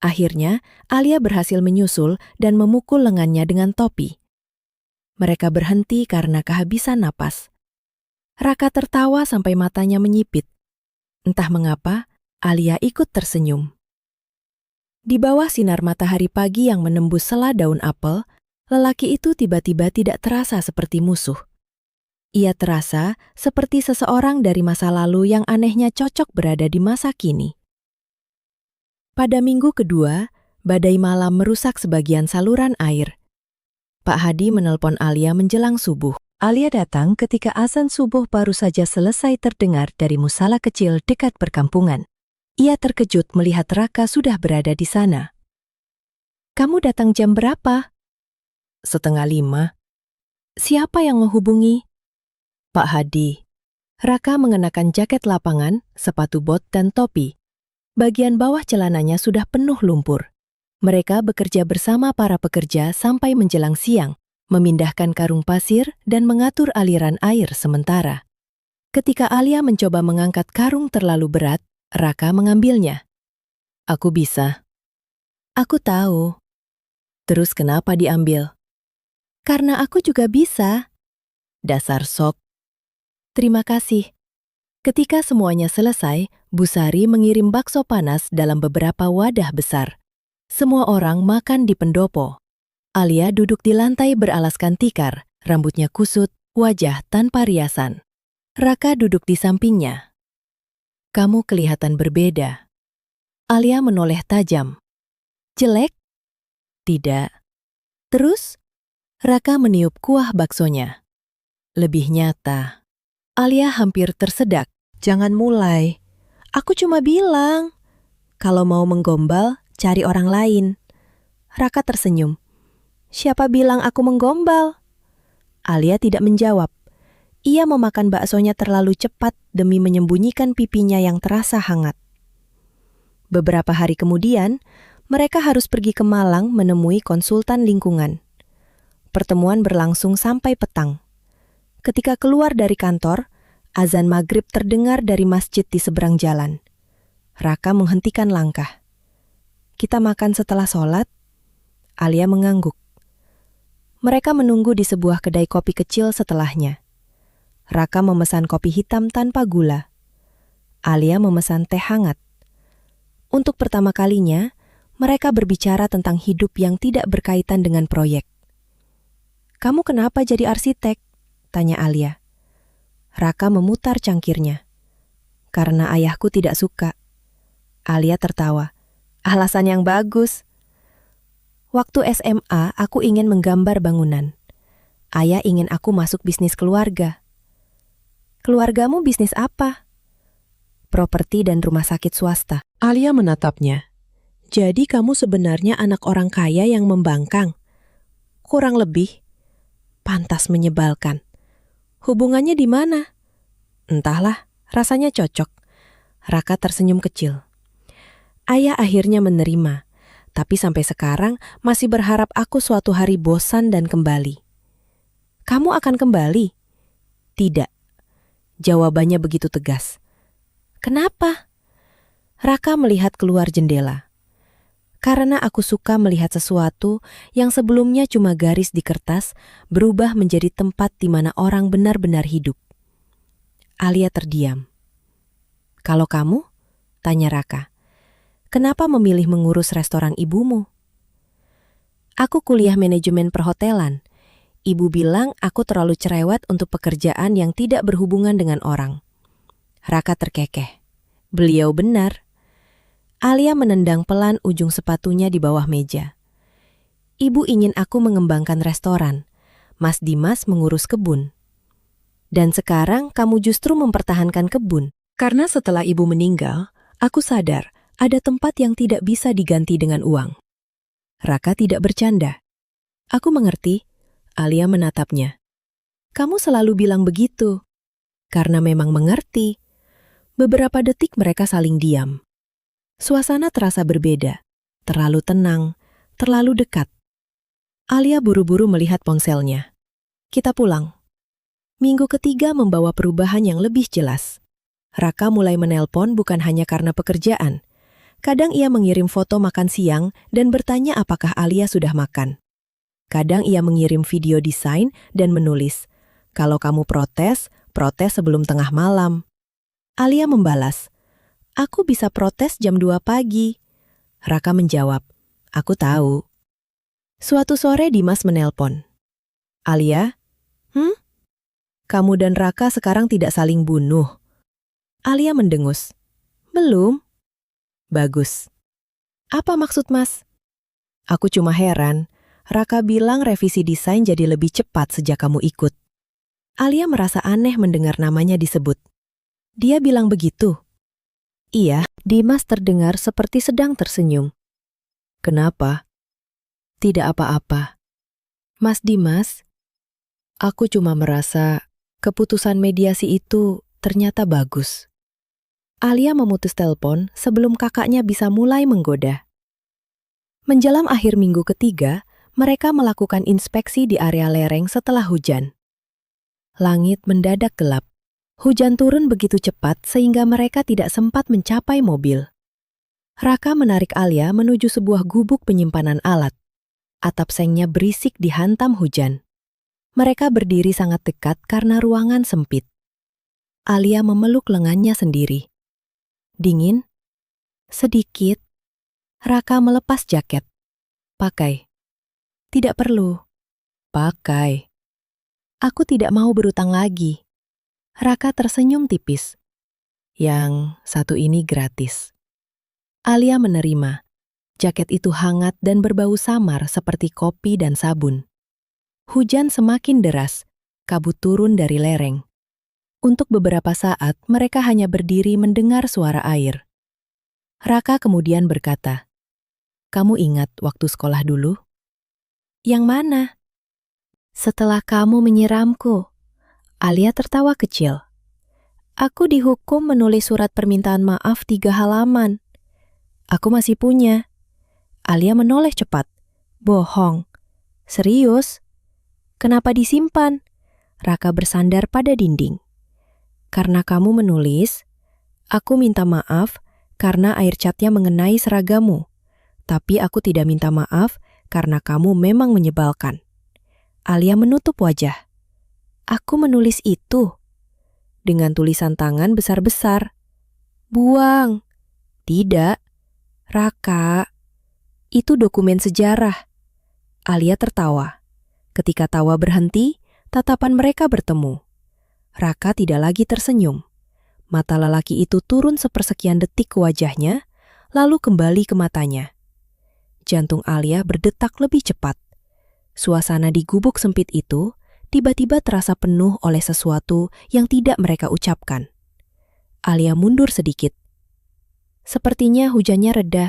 S1: Akhirnya, Alia berhasil menyusul dan memukul lengannya dengan topi. Mereka berhenti karena kehabisan napas. Raka tertawa sampai matanya menyipit. Entah mengapa, Alia ikut tersenyum. Di bawah sinar matahari pagi yang menembus sela daun apel, lelaki itu tiba-tiba tidak terasa seperti musuh. Ia terasa seperti seseorang dari masa lalu yang anehnya cocok berada di masa kini. Pada minggu kedua, badai malam merusak sebagian saluran air. Pak Hadi menelpon Alia menjelang subuh. Alia datang ketika azan subuh baru saja selesai terdengar dari musala kecil dekat perkampungan. Ia terkejut melihat Raka sudah berada di sana. "Kamu datang jam berapa?" "Setengah 5. "Siapa yang menghubungi?" "Pak Hadi." Raka mengenakan jaket lapangan, sepatu bot dan topi. Bagian bawah celananya sudah penuh lumpur. Mereka bekerja bersama para pekerja sampai menjelang siang, memindahkan karung pasir dan mengatur aliran air sementara. Ketika Alia mencoba mengangkat karung terlalu berat, Raka mengambilnya. Aku bisa. Aku tahu. Terus kenapa diambil? Karena aku juga bisa. Dasar sok. Terima kasih. Ketika semuanya selesai, Bu Sari mengirim bakso panas dalam beberapa wadah besar. Semua orang makan di pendopo. Alia duduk di lantai beralaskan tikar, rambutnya kusut, wajah tanpa riasan. Raka duduk di sampingnya. Kamu kelihatan berbeda. Alia menoleh tajam. Jelek? Tidak. Terus? Raka meniup kuah baksonya. Lebih nyata. Alia hampir tersedak. Jangan mulai. Aku cuma bilang. Kalau mau menggombal, cari orang lain. Raka tersenyum. Siapa bilang aku menggombal? Alia tidak menjawab. Ia memakan baksonya terlalu cepat demi menyembunyikan pipinya yang terasa hangat. Beberapa hari kemudian, mereka harus pergi ke Malang menemui konsultan lingkungan. Pertemuan berlangsung sampai petang. Ketika keluar dari kantor, azan maghrib terdengar dari masjid di seberang jalan. Raka menghentikan langkah. Kita makan setelah sholat? Alia mengangguk. Mereka menunggu di sebuah kedai kopi kecil setelahnya. Raka memesan kopi hitam tanpa gula. Alia memesan teh hangat. Untuk pertama kalinya, mereka berbicara tentang hidup yang tidak berkaitan dengan proyek. Kamu kenapa jadi arsitek? Tanya Alia. Raka memutar cangkirnya. Karena ayahku tidak suka. Alia tertawa. Alasan yang bagus. Waktu SMA, aku ingin menggambar bangunan. Ayah ingin aku masuk bisnis keluarga. Keluargamu bisnis apa? Properti dan rumah sakit swasta. Alia menatapnya. Jadi kamu sebenarnya anak orang kaya yang membangkang. Kurang lebih. Pantas menyebalkan. Hubungannya di mana? Entahlah, rasanya cocok. Raka tersenyum kecil. Ayah akhirnya menerima, tapi sampai sekarang masih berharap aku suatu hari bosan dan kembali. Kamu akan kembali? Tidak. Jawabannya begitu tegas. Kenapa? Raka melihat keluar jendela. Karena aku suka melihat sesuatu yang sebelumnya cuma garis di kertas berubah menjadi tempat di mana orang benar-benar hidup. Alia terdiam. Kalau kamu? Tanya Raka. Kenapa memilih mengurus restoran ibumu? Aku kuliah manajemen perhotelan. Ibu bilang aku terlalu cerewet untuk pekerjaan yang tidak berhubungan dengan orang. Raka terkekeh. Beliau benar. Alia menendang pelan ujung sepatunya di bawah meja. Ibu ingin aku mengembangkan restoran. Mas Dimas mengurus kebun. Dan sekarang kamu justru mempertahankan kebun. Karena setelah ibu meninggal, aku sadar ada tempat yang tidak bisa diganti dengan uang. Raka tidak bercanda. Aku mengerti. Alia menatapnya. Kamu selalu bilang begitu. Karena memang mengerti. Beberapa detik mereka saling diam. Suasana terasa berbeda. Terlalu tenang, terlalu dekat. Alia buru-buru melihat ponselnya. Kita pulang. Minggu ketiga membawa perubahan yang lebih jelas. Raka mulai menelpon bukan hanya karena pekerjaan. Kadang ia mengirim foto makan siang dan bertanya apakah Alia sudah makan. Kadang ia mengirim video desain dan menulis, kalau kamu protes, protes sebelum tengah malam. Alia membalas, aku bisa protes jam 2 pagi. Raka menjawab, aku tahu. Suatu sore Dimas menelpon. Alia, kamu dan Raka sekarang tidak saling bunuh. Alia mendengus. Belum. Bagus. Apa maksud Mas? Aku cuma heran. Raka bilang revisi desain jadi lebih cepat sejak kamu ikut. Alia merasa aneh mendengar namanya disebut. Dia bilang begitu. Iya, Dimas terdengar seperti sedang tersenyum. Kenapa? Tidak apa-apa. Mas Dimas, aku cuma merasa keputusan mediasi itu ternyata bagus. Alia memutus telepon sebelum kakaknya bisa mulai menggoda. Menjelang akhir minggu ketiga, mereka melakukan inspeksi di area lereng setelah hujan. Langit mendadak gelap. Hujan turun begitu cepat sehingga mereka tidak sempat mencapai mobil. Raka menarik Alia menuju sebuah gubuk penyimpanan alat. Atap sengnya berisik dihantam hujan. Mereka berdiri sangat dekat karena ruangan sempit. Alia memeluk lengannya sendiri. Dingin? Sedikit. Raka melepas jaket. Pakai. Tidak perlu. Pakai. Aku tidak mau berutang lagi. Raka tersenyum tipis. Yang satu ini gratis. Alia menerima. Jaket itu hangat dan berbau samar seperti kopi dan sabun. Hujan semakin deras, kabut turun dari lereng. Untuk beberapa saat mereka hanya berdiri mendengar suara air. Raka kemudian berkata, "Kamu ingat waktu sekolah dulu?" "Yang mana?" "Setelah kamu menyiramku." Alia tertawa kecil. "Aku dihukum menulis surat permintaan maaf 3 halaman. Aku masih punya." Alia menoleh cepat. "Bohong." "Serius? Kenapa disimpan?" Raka bersandar pada dinding. "Karena kamu menulis, aku minta maaf karena air catnya mengenai seragamu. Tapi aku tidak minta maaf karena kamu memang menyebalkan." Alia menutup wajah. "Aku menulis itu." Dengan tulisan tangan besar-besar. "Buang." "Tidak. Raka, itu dokumen sejarah." Alia tertawa. Ketika tawa berhenti, tatapan mereka bertemu. Raka tidak lagi tersenyum. Mata lelaki itu turun sepersekian detik ke wajahnya, lalu kembali ke matanya. Jantung Alia berdetak lebih cepat. Suasana di gubuk sempit itu tiba-tiba terasa penuh oleh sesuatu yang tidak mereka ucapkan. Alia mundur sedikit. Sepertinya hujannya reda.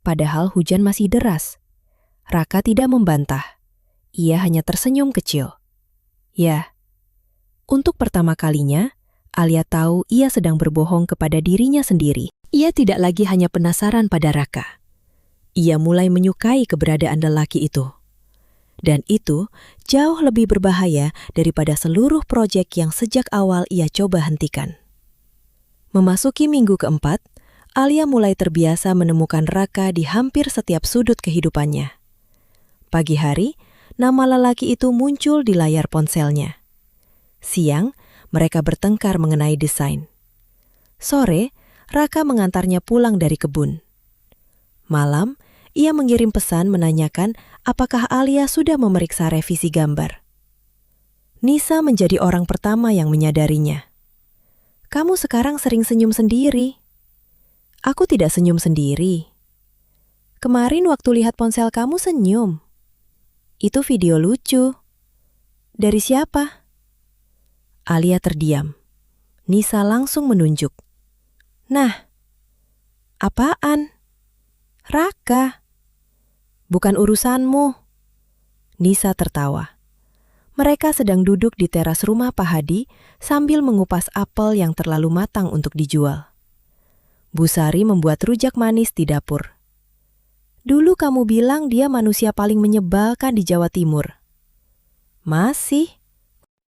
S1: Padahal hujan masih deras. Raka tidak membantah. Ia hanya tersenyum kecil. Ya, untuk pertama kalinya, Alia tahu ia sedang berbohong kepada dirinya sendiri. Ia tidak lagi hanya penasaran pada Raka. Ia mulai menyukai keberadaan lelaki itu. Dan itu jauh lebih berbahaya daripada seluruh proyek yang sejak awal ia coba hentikan. Memasuki minggu keempat, Alia mulai terbiasa menemukan Raka di hampir setiap sudut kehidupannya. Pagi hari, nama lelaki itu muncul di layar ponselnya. Siang, mereka bertengkar mengenai desain. Sore, Raka mengantarnya pulang dari kebun. Malam, ia mengirim pesan menanyakan apakah Alia sudah memeriksa revisi gambar. Nisa menjadi orang pertama yang menyadarinya. "Kamu sekarang sering senyum sendiri." "Aku tidak senyum sendiri. Kemarin waktu lihat ponsel kamu senyum. Itu video lucu." "Dari siapa?" Alia terdiam. Nisa langsung menunjuk. "Nah, apaan?" "Raka." "Bukan urusanmu." Nisa tertawa. Mereka sedang duduk di teras rumah Pak Hadi sambil mengupas apel yang terlalu matang untuk dijual. Bu Sari membuat rujak manis di dapur. "Dulu kamu bilang dia manusia paling menyebalkan di Jawa Timur." "Masih.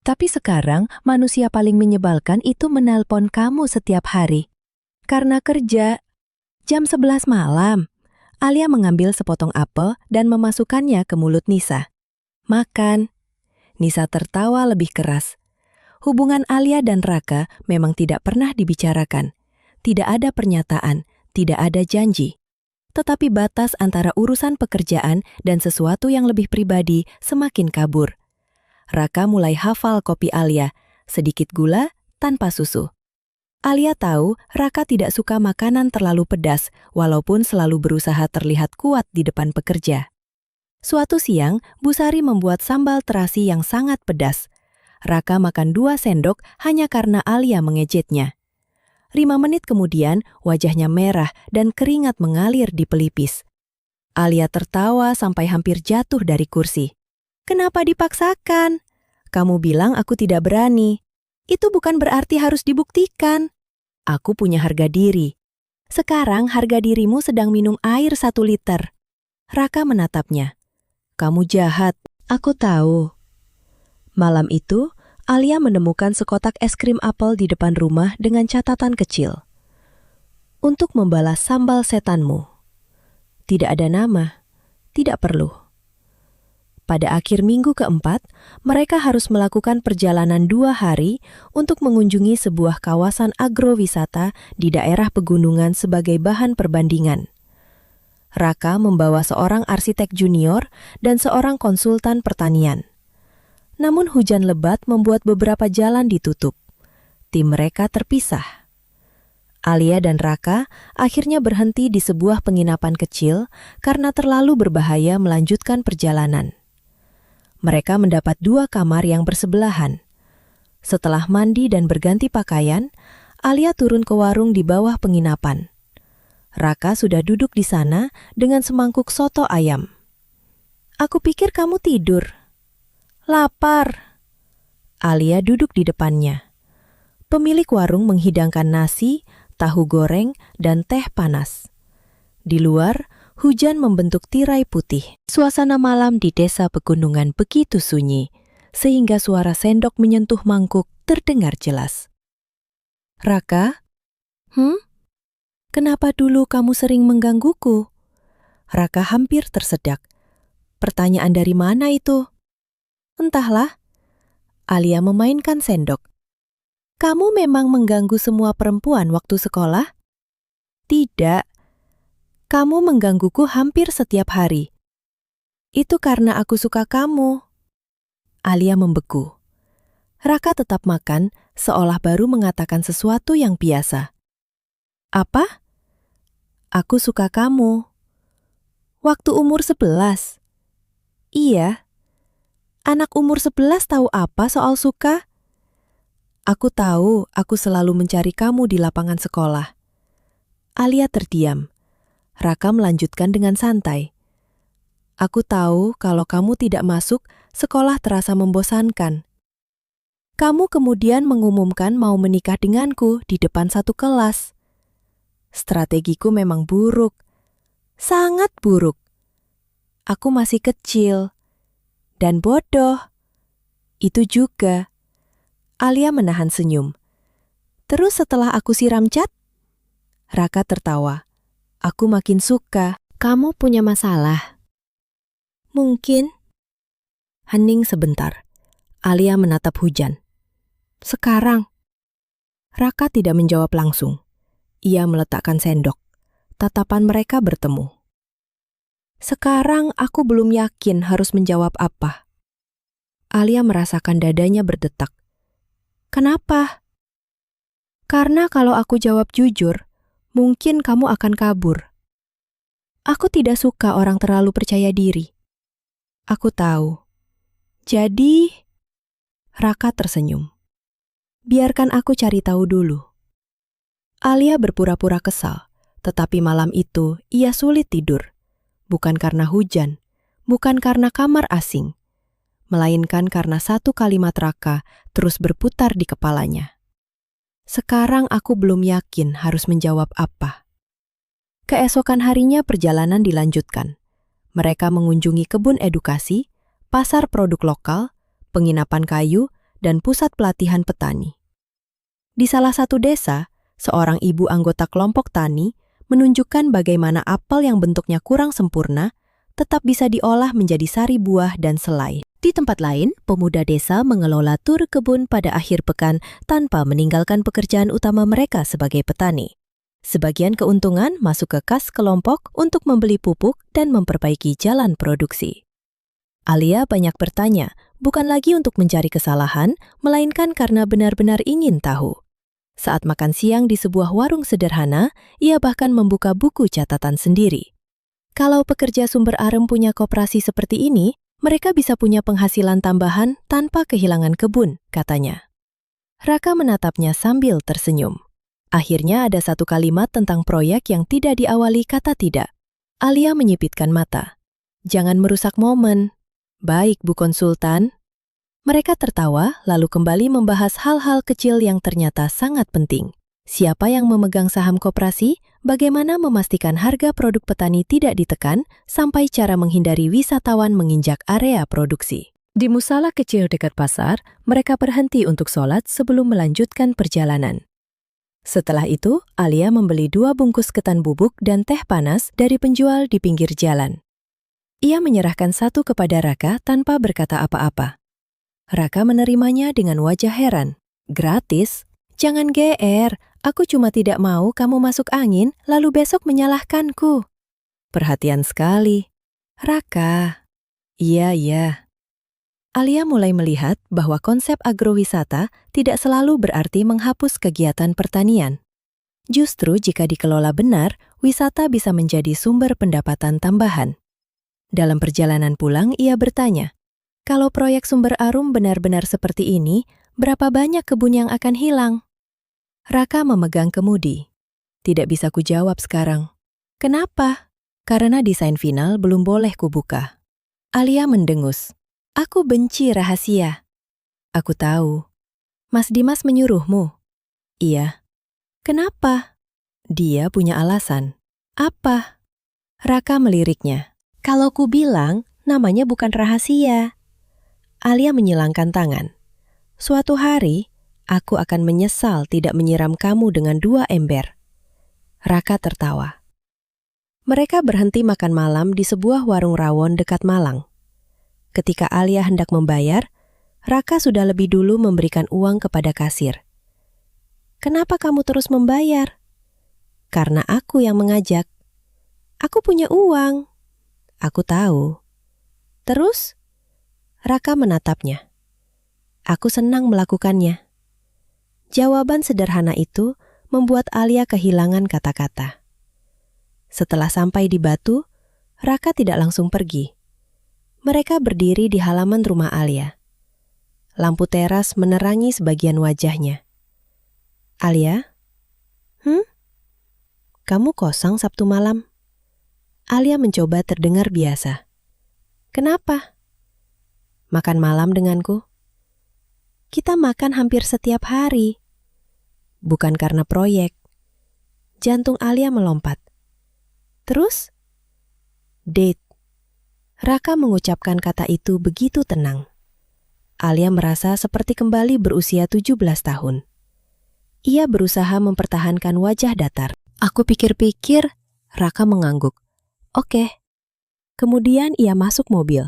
S1: Tapi sekarang manusia paling menyebalkan itu menelpon kamu setiap hari. Karena kerja." Jam 11 malam, Alia mengambil sepotong apel dan memasukkannya ke mulut Nisa. "Makan." Nisa tertawa lebih keras. Hubungan Alia dan Raka memang tidak pernah dibicarakan. Tidak ada pernyataan, tidak ada janji. Tetapi batas antara urusan pekerjaan dan sesuatu yang lebih pribadi semakin kabur. Raka mulai hafal kopi Alia, sedikit gula, tanpa susu. Alia tahu Raka tidak suka makanan terlalu pedas, walaupun selalu berusaha terlihat kuat di depan pekerja. Suatu siang, Bu Sari membuat sambal terasi yang sangat pedas. Raka makan 2 sendok hanya karena Alia mengejeknya. 5 menit kemudian, wajahnya merah dan keringat mengalir di pelipis. Alia tertawa sampai hampir jatuh dari kursi. "Kenapa dipaksakan? Kamu bilang aku tidak berani. Itu bukan berarti harus dibuktikan. Aku punya harga diri. Sekarang harga dirimu sedang minum air 1 liter." Raka menatapnya. "Kamu jahat, aku tahu." Malam itu, Alia menemukan sekotak es krim apel di depan rumah dengan catatan kecil. Untuk membalas sambal setanmu. Tidak ada nama, tidak perlu. Pada akhir minggu keempat, mereka harus melakukan perjalanan 2 hari untuk mengunjungi sebuah kawasan agrowisata di daerah pegunungan sebagai bahan perbandingan. Raka membawa seorang arsitek junior dan seorang konsultan pertanian. Namun hujan lebat membuat beberapa jalan ditutup. Tim mereka terpisah. Alia dan Raka akhirnya berhenti di sebuah penginapan kecil karena terlalu berbahaya melanjutkan perjalanan. Mereka mendapat 2 kamar yang bersebelahan. Setelah mandi dan berganti pakaian, Alia turun ke warung di bawah penginapan. Raka sudah duduk di sana dengan semangkuk soto ayam. "Aku pikir kamu tidur." "Lapar." Alia duduk di depannya. Pemilik warung menghidangkan nasi, tahu goreng, dan teh panas. Di luar, hujan membentuk tirai putih. Suasana malam di desa pegunungan begitu sunyi, sehingga suara sendok menyentuh mangkuk terdengar jelas. "Raka? Kenapa dulu kamu sering menggangguku?" Raka hampir tersedak. "Pertanyaan dari mana itu?" "Entahlah." Alia memainkan sendok. "Kamu memang mengganggu semua perempuan waktu sekolah?" "Tidak. Kamu menggangguku hampir setiap hari." "Itu karena aku suka kamu." Alia membeku. Raka tetap makan, seolah baru mengatakan sesuatu yang biasa. "Apa?" "Aku suka kamu." "Waktu umur 11? "Iya." "Anak umur 11 tahu apa soal suka?" "Aku tahu, aku selalu mencari kamu di lapangan sekolah." Alia terdiam. Raka melanjutkan dengan santai. "Aku tahu kalau kamu tidak masuk, sekolah terasa membosankan. Kamu kemudian mengumumkan mau menikah denganku di depan satu kelas. Strategiku memang buruk. Sangat buruk. Aku masih kecil. Dan bodoh. Itu juga." Alia menahan senyum. "Terus setelah aku siram cat?" Raka tertawa. "Aku makin suka." "Kamu punya masalah?" "Mungkin." Hening sebentar. Alia menatap hujan. "Sekarang?" Raka tidak menjawab langsung. Ia meletakkan sendok. Tatapan mereka bertemu. "Sekarang aku belum yakin harus menjawab apa." Alia merasakan dadanya berdetak. "Kenapa?" "Karena kalau aku jawab jujur, mungkin kamu akan kabur. Aku tidak suka orang terlalu percaya diri." "Aku tahu." "Jadi?" Raka tersenyum. "Biarkan aku cari tahu dulu." Alia berpura-pura kesal, tetapi malam itu ia sulit tidur. Bukan karena hujan, bukan karena kamar asing, melainkan karena satu kalimat Raka terus berputar di kepalanya. "Sekarang aku belum yakin harus menjawab apa." Keesokan harinya perjalanan dilanjutkan. Mereka mengunjungi kebun edukasi, pasar produk lokal, penginapan kayu, dan pusat pelatihan petani. Di salah satu desa, seorang ibu anggota kelompok tani menunjukkan bagaimana apel yang bentuknya kurang sempurna tetap bisa diolah menjadi sari buah dan selai. Di tempat lain, pemuda desa mengelola tur kebun pada akhir pekan tanpa meninggalkan pekerjaan utama mereka sebagai petani. Sebagian keuntungan masuk ke kas kelompok untuk membeli pupuk dan memperbaiki jalan produksi. Alia banyak bertanya, bukan lagi untuk mencari kesalahan, melainkan karena benar-benar ingin tahu. Saat makan siang di sebuah warung sederhana, ia bahkan membuka buku catatan sendiri. Kalau pekerja sumber arem punya koperasi seperti ini, mereka bisa punya penghasilan tambahan tanpa kehilangan kebun, katanya. Raka menatapnya sambil tersenyum. Akhirnya ada satu kalimat tentang proyek yang tidak diawali kata tidak. Alia menyipitkan mata. "Jangan merusak momen." "Baik, Bu Konsultan." Mereka tertawa lalu kembali membahas hal-hal kecil yang ternyata sangat penting. Siapa yang memegang saham koperasi, bagaimana memastikan harga produk petani tidak ditekan, sampai cara menghindari wisatawan menginjak area produksi. Di musala kecil dekat pasar, mereka berhenti untuk sholat sebelum melanjutkan perjalanan. Setelah itu, Alia membeli 2 bungkus ketan bubuk dan teh panas dari penjual di pinggir jalan. Ia menyerahkan satu kepada Raka tanpa berkata apa-apa. Raka menerimanya dengan wajah heran. Gratis? Jangan GR, aku cuma tidak mau kamu masuk angin lalu besok menyalahkanku. Perhatian sekali. Raka. Iya. Alia mulai melihat bahwa konsep agrowisata tidak selalu berarti menghapus kegiatan pertanian. Justru jika dikelola benar, wisata bisa menjadi sumber pendapatan tambahan. Dalam perjalanan pulang, ia bertanya, kalau proyek sumber arum benar-benar seperti ini, berapa banyak kebun yang akan hilang? Raka memegang kemudi. Tidak bisa kujawab sekarang. Kenapa? Karena desain final belum boleh kubuka. Alia mendengus. Aku benci rahasia. Aku tahu. Mas Dimas menyuruhmu? Iya. Kenapa? Dia punya alasan. Apa? Raka meliriknya. Kalau ku bilang, namanya bukan rahasia. Alia menyilangkan tangan. Suatu hari, aku akan menyesal tidak menyiram kamu dengan 2 ember. Raka tertawa. Mereka berhenti makan malam di sebuah warung rawon dekat Malang. Ketika Alia hendak membayar, Raka sudah lebih dulu memberikan uang kepada kasir. Kenapa kamu terus membayar? Karena aku yang mengajak. Aku punya uang. Aku tahu. Terus? Raka menatapnya. Aku senang melakukannya. Jawaban sederhana itu membuat Alia kehilangan kata-kata. Setelah sampai di Batu, Raka tidak langsung pergi. Mereka berdiri di halaman rumah Alia. Lampu teras menerangi sebagian wajahnya. Alia? Kamu kosong Sabtu malam? Alia mencoba terdengar biasa. Kenapa? Makan malam denganku? Kita makan hampir setiap hari. Bukan karena proyek. Jantung Alia melompat. Terus? Date. Raka mengucapkan kata itu begitu tenang. Alia merasa seperti kembali berusia 17 tahun. Ia berusaha mempertahankan wajah datar. Aku pikir-pikir, Raka mengangguk. Oke. Kemudian ia masuk mobil.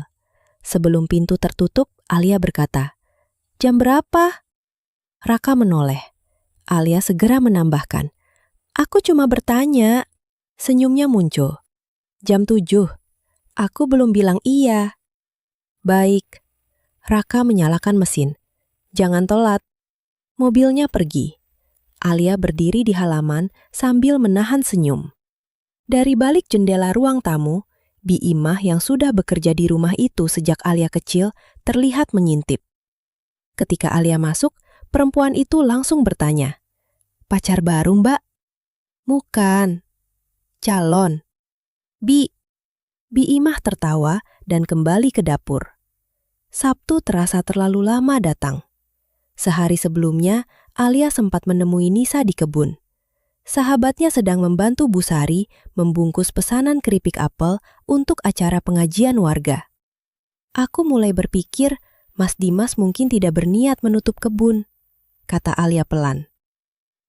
S1: Sebelum pintu tertutup, Alia berkata, Jam berapa? Raka menoleh. Alia segera menambahkan, Aku cuma bertanya. Senyumnya muncul. Jam 7. Aku belum bilang iya. Baik. Raka menyalakan mesin. Jangan telat. Mobilnya pergi. Alia berdiri di halaman sambil menahan senyum. Dari balik jendela ruang tamu, Bi Imah yang sudah bekerja di rumah itu sejak Alia kecil terlihat menyintip. Ketika Alia masuk, perempuan itu langsung bertanya, Pacar baru, Mbak? Bukan. Calon. Bi Imah tertawa dan kembali ke dapur. Sabtu terasa terlalu lama datang. Sehari sebelumnya, Alia sempat menemui Nisa di kebun. Sahabatnya sedang membantu Bu Sari membungkus pesanan keripik apel untuk acara pengajian warga. Aku mulai berpikir, Mas Dimas mungkin tidak berniat menutup kebun, kata Alia pelan.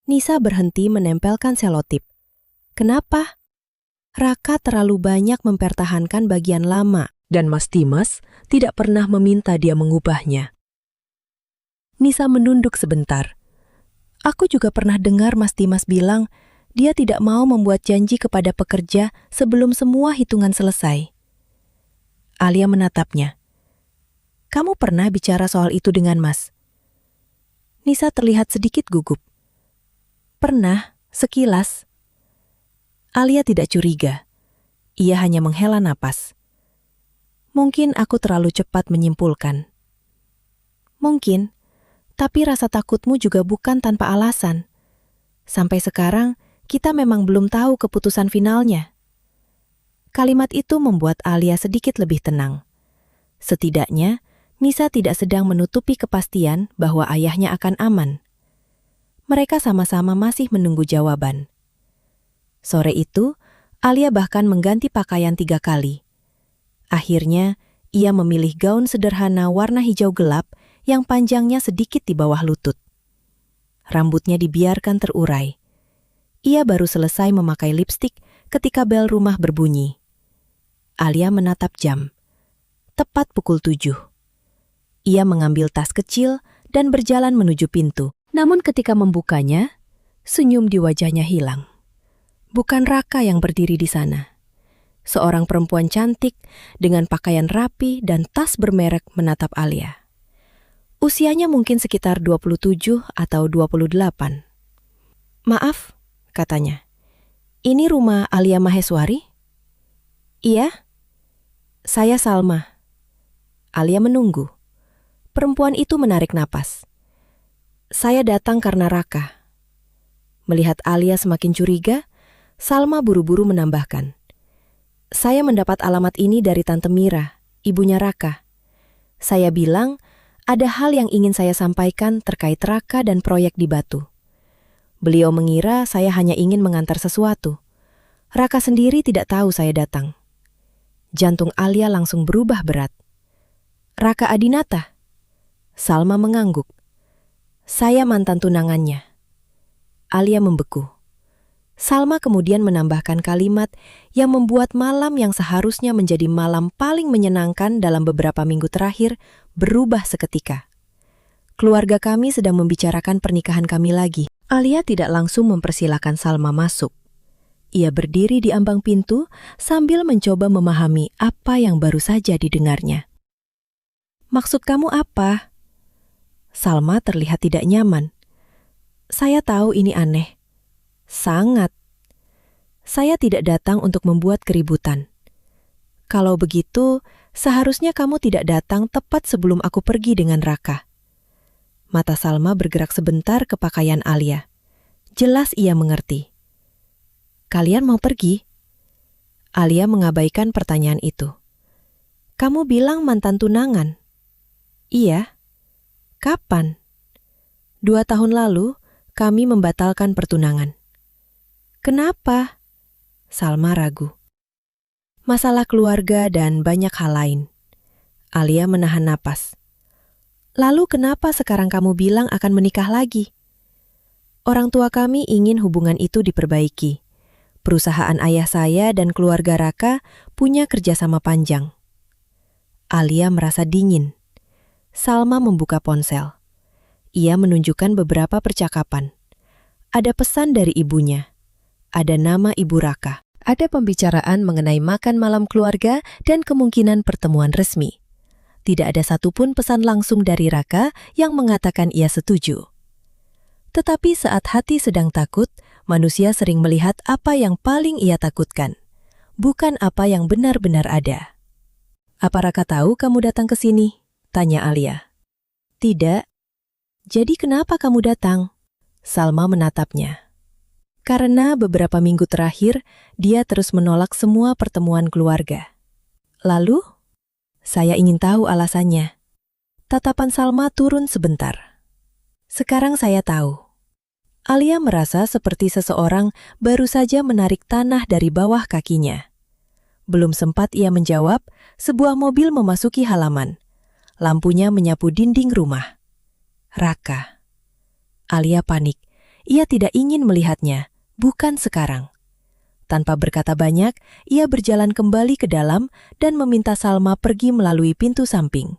S1: Nisa berhenti menempelkan selotip. Kenapa? Raka terlalu banyak mempertahankan bagian lama, dan Mas Dimas tidak pernah meminta dia mengubahnya. Nisa menunduk sebentar. Aku juga pernah dengar Mas Dimas bilang dia tidak mau membuat janji kepada pekerja sebelum semua hitungan selesai. Alia menatapnya. Kamu pernah bicara soal itu dengan Mas? Nisa terlihat sedikit gugup. Pernah, sekilas. Alia tidak curiga. Ia hanya menghela napas. Mungkin aku terlalu cepat menyimpulkan. Mungkin, tapi rasa takutmu juga bukan tanpa alasan. Sampai sekarang, kita memang belum tahu keputusan finalnya. Kalimat itu membuat Alia sedikit lebih tenang. Setidaknya, Nisa tidak sedang menutupi kepastian bahwa ayahnya akan aman. Mereka sama-sama masih menunggu jawaban. Sore itu, Alia bahkan mengganti pakaian 3 kali. Akhirnya, Ia memilih gaun sederhana warna hijau gelap yang panjangnya sedikit di bawah lutut. Rambutnya dibiarkan terurai. Ia baru selesai memakai lipstik ketika bel rumah berbunyi. Alia menatap jam. Tepat pukul 7. Ia mengambil tas kecil dan berjalan menuju pintu. Namun ketika membukanya, senyum di wajahnya hilang. Bukan Raka yang berdiri di sana. Seorang perempuan cantik dengan pakaian rapi dan tas bermerek menatap Alia. Usianya mungkin sekitar 27 atau 28. "Maaf," katanya. "Ini rumah Alia Maheswari?" "Iya." "Saya Salma." Alia menunggu. Perempuan itu menarik napas. "Saya datang karena Raka." Melihat Alia semakin curiga, Salma buru-buru menambahkan. "Saya mendapat alamat ini dari Tante Mira, ibunya Raka. Saya bilang, ada hal yang ingin saya sampaikan terkait Raka dan proyek di Batu. Beliau mengira saya hanya ingin mengantar sesuatu. Raka sendiri tidak tahu saya datang." Jantung Alia langsung berubah berat. "Raka Adinata?" Salma mengangguk. "Saya mantan tunangannya." Alia membeku. Salma kemudian menambahkan kalimat yang membuat malam yang seharusnya menjadi malam paling menyenangkan dalam beberapa minggu terakhir berubah seketika. "Keluarga kami sedang membicarakan pernikahan kami lagi." Alia tidak langsung mempersilahkan Salma masuk. Ia berdiri di ambang pintu sambil mencoba memahami apa yang baru saja didengarnya. "Maksud kamu apa?" Salma terlihat tidak nyaman. "Saya tahu ini aneh. Sangat. Saya tidak datang untuk membuat keributan. Kalau begitu, seharusnya kamu tidak datang tepat sebelum aku pergi dengan Raka." Mata Salma bergerak sebentar ke pakaian Alia. Jelas ia mengerti. "Kalian mau pergi?" Alia mengabaikan pertanyaan itu. "Kamu bilang mantan tunangan?" "Iya." "Kapan?" 2 tahun lalu, kami membatalkan pertunangan." "Kenapa?" Salma ragu. "Masalah keluarga dan banyak hal lain." Alia menahan napas. "Lalu kenapa sekarang kamu bilang akan menikah lagi?" "Orang tua kami ingin hubungan itu diperbaiki. Perusahaan ayah saya dan keluarga Raka punya kerjasama panjang." Alia merasa dingin. Salma membuka ponsel. Ia menunjukkan beberapa percakapan. Ada pesan dari ibunya. Ada nama Ibu Raka. Ada pembicaraan mengenai makan malam keluarga dan kemungkinan pertemuan resmi. Tidak ada satupun pesan langsung dari Raka yang mengatakan ia setuju. Tetapi saat hati sedang takut, manusia sering melihat apa yang paling ia takutkan, bukan apa yang benar-benar ada. "Apa Raka tahu kamu datang ke sini?" tanya Alia. "Tidak." "Jadi kenapa kamu datang?" Salma menatapnya. "Karena beberapa minggu terakhir, dia terus menolak semua pertemuan keluarga." "Lalu?" "Saya ingin tahu alasannya." Tatapan Salma turun sebentar. "Sekarang saya tahu." Alia merasa seperti seseorang baru saja menarik tanah dari bawah kakinya. Belum sempat ia menjawab, sebuah mobil memasuki halaman. Lampunya menyapu dinding rumah. Raka. Alia panik. Ia tidak ingin melihatnya, bukan sekarang. Tanpa berkata banyak, ia berjalan kembali ke dalam dan meminta Salma pergi melalui pintu samping.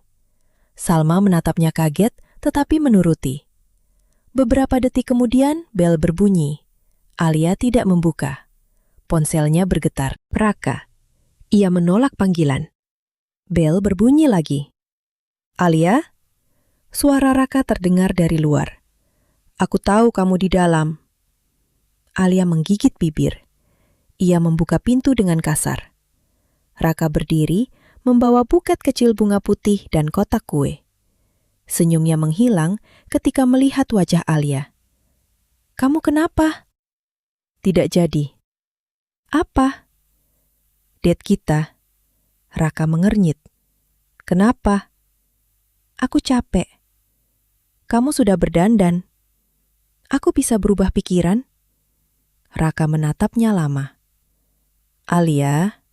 S1: Salma menatapnya kaget, tetapi menuruti. Beberapa detik kemudian, bel berbunyi. Alia tidak membuka. Ponselnya bergetar. Raka. Ia menolak panggilan. Bel berbunyi lagi. "Alia?" Suara Raka terdengar dari luar. "Aku tahu kamu di dalam." Alia menggigit bibir. Ia membuka pintu dengan kasar. Raka berdiri, membawa buket kecil bunga putih dan kotak kue. Senyumnya menghilang ketika melihat wajah Alia. "Kamu kenapa?" "Tidak jadi." "Apa?" "Date kita." Raka mengernyit. "Kenapa?" "Aku capek." "Kamu sudah berdandan." "Aku bisa berubah pikiran?" Raka menatapnya lama. "Alia,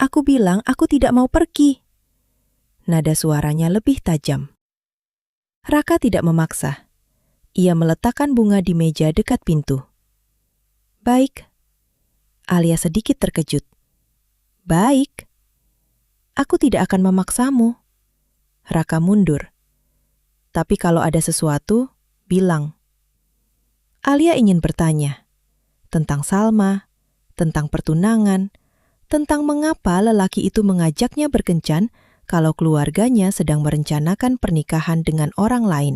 S1: aku bilang aku tidak mau pergi." Nada suaranya lebih tajam. Raka tidak memaksa. Ia meletakkan bunga di meja dekat pintu. Baik. Alia sedikit terkejut. Baik. Aku tidak akan memaksamu. Raka mundur. Tapi kalau ada sesuatu, bilang. Alia ingin bertanya. Tentang Salma, tentang pertunangan, tentang mengapa lelaki itu mengajaknya berkencan kalau keluarganya sedang merencanakan pernikahan dengan orang lain.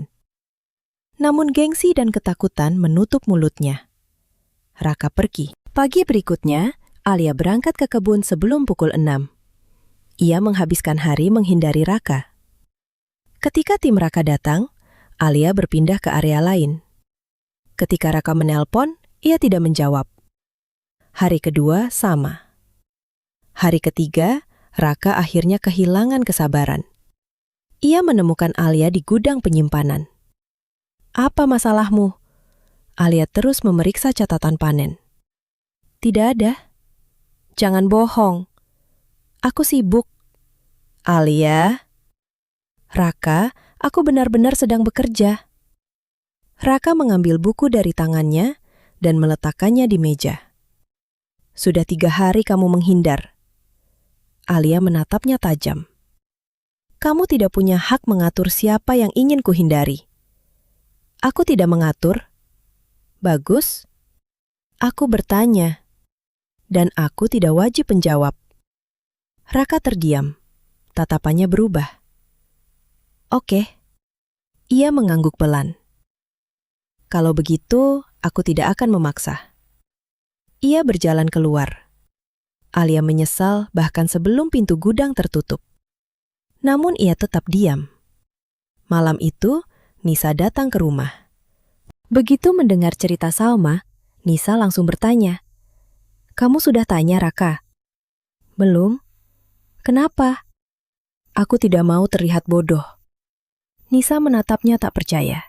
S1: Namun gengsi dan ketakutan menutup mulutnya. Raka pergi. Pagi berikutnya, Alia berangkat ke kebun sebelum pukul 6. Ia menghabiskan hari menghindari Raka. Ketika tim Raka datang, Alia berpindah ke area lain. Ketika Raka menelpon, ia tidak menjawab. Hari kedua sama. Hari ketiga, Raka akhirnya kehilangan kesabaran. Ia menemukan Alia di gudang penyimpanan. Apa masalahmu? Alia terus memeriksa catatan panen. Tidak ada. Jangan bohong. Aku sibuk. Alia. Raka, aku benar-benar sedang bekerja. Raka mengambil buku dari tangannya dan meletakkannya di meja. Sudah 3 hari kamu menghindar. Alia menatapnya tajam. Kamu tidak punya hak mengatur siapa yang ingin kuhindari. Aku tidak mengatur. Bagus. Aku bertanya. Dan aku tidak wajib menjawab. Raka terdiam. Tatapannya berubah. Oke. Ia mengangguk pelan. Kalau begitu, aku tidak akan memaksa. Ia berjalan keluar. Alia menyesal bahkan sebelum pintu gudang tertutup. Namun ia tetap diam. Malam itu, Nisa datang ke rumah. Begitu mendengar cerita Salma, Nisa langsung bertanya, "Kamu sudah tanya Raka?" "Belum." "Kenapa?" "Aku tidak mau terlihat bodoh." Nisa menatapnya tak percaya.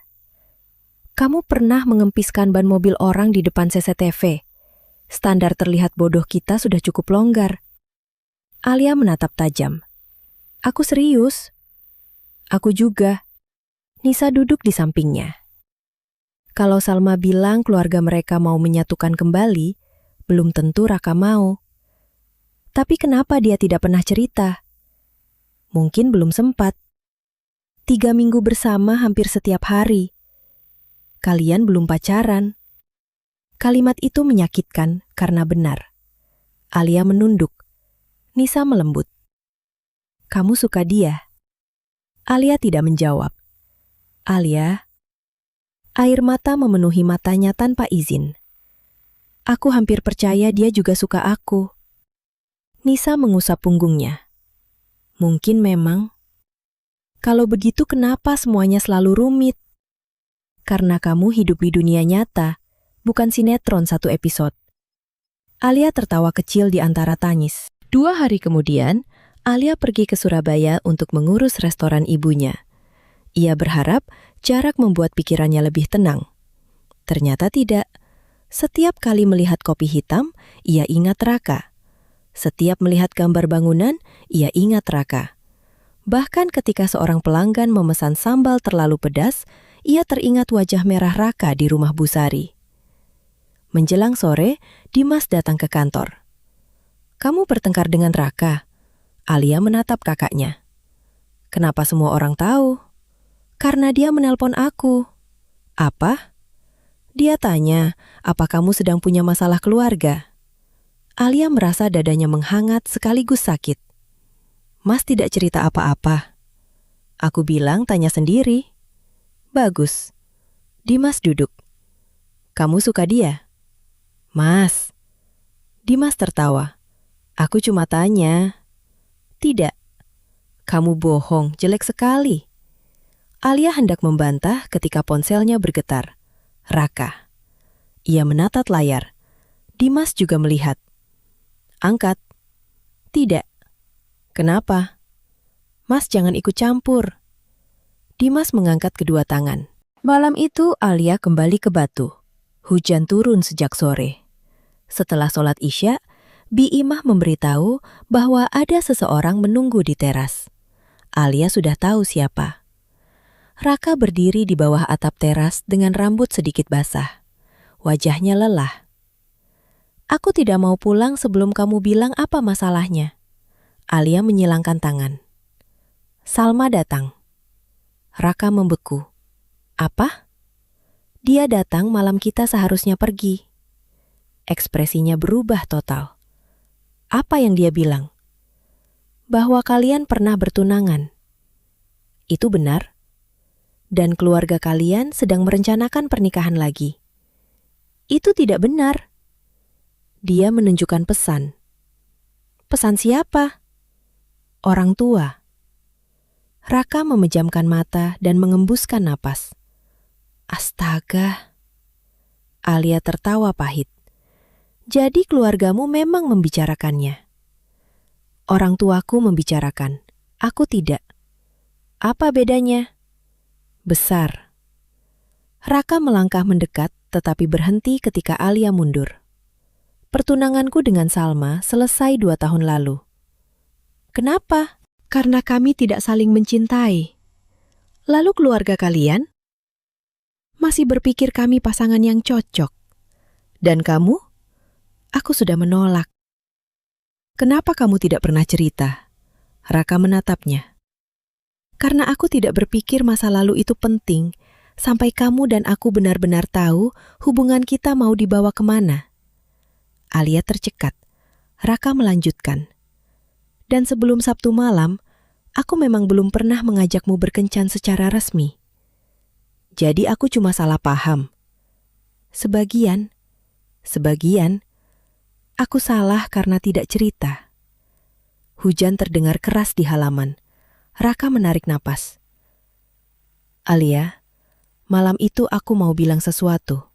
S1: "Kamu pernah mengempiskan ban mobil orang di depan CCTV. Standar terlihat bodoh kita sudah cukup longgar." Alia menatap tajam. "Aku serius." "Aku juga." Nisa duduk di sampingnya. Kalau Salma bilang keluarga mereka mau menyatukan kembali, belum tentu Raka mau. Tapi kenapa dia tidak pernah cerita? Mungkin belum sempat. 3 minggu bersama hampir setiap hari. Kalian belum pacaran. Kalimat itu menyakitkan karena benar. Alia menunduk. Nisa melembut. "Kamu suka dia?" Alia tidak menjawab. "Alia." Air mata memenuhi matanya tanpa izin. "Aku hampir percaya dia juga suka aku." Nisa mengusap punggungnya. "Mungkin memang." "Kalau begitu kenapa semuanya selalu rumit?" "Karena kamu hidup di dunia nyata, bukan sinetron 1 episode." Alia tertawa kecil di antara tangis. 2 hari kemudian, Alia pergi ke Surabaya untuk mengurus restoran ibunya. Ia berharap jarak membuat pikirannya lebih tenang. Ternyata tidak. Setiap kali melihat kopi hitam, ia ingat Raka. Setiap melihat gambar bangunan, ia ingat Raka. Bahkan ketika seorang pelanggan memesan sambal terlalu pedas, ia teringat wajah merah Raka di rumah Bu Sari. Menjelang sore, Dimas datang ke kantor. "Kamu bertengkar dengan Raka?" Alia menatap kakaknya. "Kenapa semua orang tahu?" "Karena dia menelpon aku." "Apa?" "Dia tanya, apa kamu sedang punya masalah keluarga?" Alia merasa dadanya menghangat sekaligus sakit. "Mas tidak cerita apa-apa." "Aku bilang tanya sendiri." "Bagus." Dimas duduk. "Kamu suka dia?" "Mas." Dimas tertawa. "Aku cuma tanya." "Tidak." "Kamu bohong, jelek sekali." Alia hendak membantah ketika ponselnya bergetar. Raka. Ia menatap layar. Dimas juga melihat. "Angkat." "Tidak." "Kenapa?" "Mas jangan ikut campur." Dimas mengangkat kedua tangan. Malam itu Alia kembali ke Batu. Hujan turun sejak sore. Setelah sholat Isya, Bi Imah memberitahu bahwa ada seseorang menunggu di teras. Alia sudah tahu siapa. Raka berdiri di bawah atap teras dengan rambut sedikit basah. Wajahnya lelah. Aku tidak mau pulang sebelum kamu bilang apa masalahnya. Alia menyilangkan tangan. Salma datang. Raka membeku. Apa? Dia datang malam kita seharusnya pergi. Ekspresinya berubah total. Apa yang dia bilang? Bahwa kalian pernah bertunangan. Itu benar? Dan keluarga kalian sedang merencanakan pernikahan lagi. Itu tidak benar. Dia menunjukkan pesan. Pesan siapa? Orang tua. Raka memejamkan mata dan mengembuskan napas. Astaga. Alia tertawa pahit. Jadi keluargamu memang membicarakannya. Orang tuaku membicarakan, aku tidak. Apa bedanya? Besar. Raka melangkah mendekat tetapi berhenti ketika Alia mundur. Pertunanganku dengan Salma selesai 2 tahun lalu. Kenapa? Karena kami tidak saling mencintai. Lalu keluarga kalian? Masih berpikir kami pasangan yang cocok. Dan kamu? Aku sudah menolak. Kenapa kamu tidak pernah cerita? Raka menatapnya. Karena aku tidak berpikir masa lalu itu penting, sampai kamu dan aku benar-benar tahu hubungan kita mau dibawa kemana. Alia tercekat. Raka melanjutkan. Dan sebelum Sabtu malam, aku memang belum pernah mengajakmu berkencan secara resmi. Jadi aku cuma salah paham. Sebagian, aku salah karena tidak cerita. Hujan terdengar keras di halaman. Raka menarik napas. Alia, malam itu aku mau bilang sesuatu.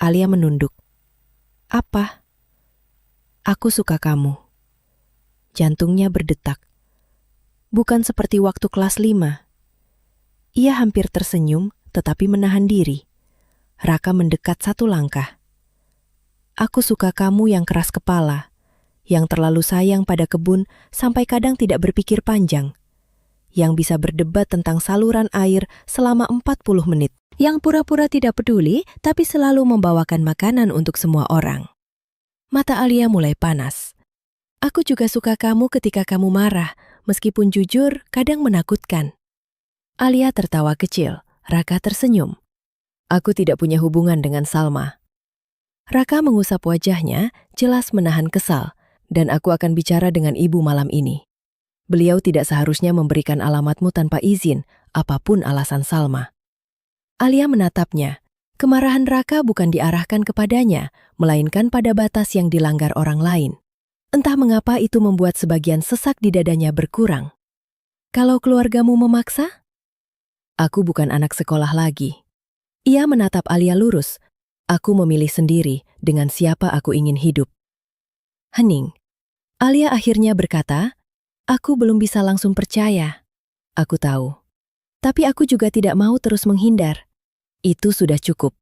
S1: Alia menunduk. Apa? Aku suka kamu. Jantungnya berdetak. Bukan seperti waktu kelas 5. Ia hampir tersenyum tetapi menahan diri. Raka mendekat 1 langkah. Aku suka kamu yang keras kepala, yang terlalu sayang pada kebun sampai kadang tidak berpikir panjang, yang bisa berdebat tentang saluran air selama 40 menit. Yang pura-pura tidak peduli, tapi selalu membawakan makanan untuk semua orang. Mata Alia mulai panas. Aku juga suka kamu ketika kamu marah, meskipun jujur kadang menakutkan. Alia tertawa kecil, Raka tersenyum. Aku tidak punya hubungan dengan Salma. Raka mengusap wajahnya, jelas menahan kesal, dan aku akan bicara dengan ibu malam ini. Beliau tidak seharusnya memberikan alamatmu tanpa izin, apapun alasan Salma. Alia menatapnya. Kemarahan Raka bukan diarahkan kepadanya, melainkan pada batas yang dilanggar orang lain. Entah mengapa itu membuat sebagian sesak di dadanya berkurang. Kalau keluargamu memaksa? Aku bukan anak sekolah lagi. Ia menatap Alia lurus. Aku memilih sendiri dengan siapa aku ingin hidup. Hening. Alia akhirnya berkata, aku belum bisa langsung percaya. Aku tahu. Tapi aku juga tidak mau terus menghindar. Itu sudah cukup.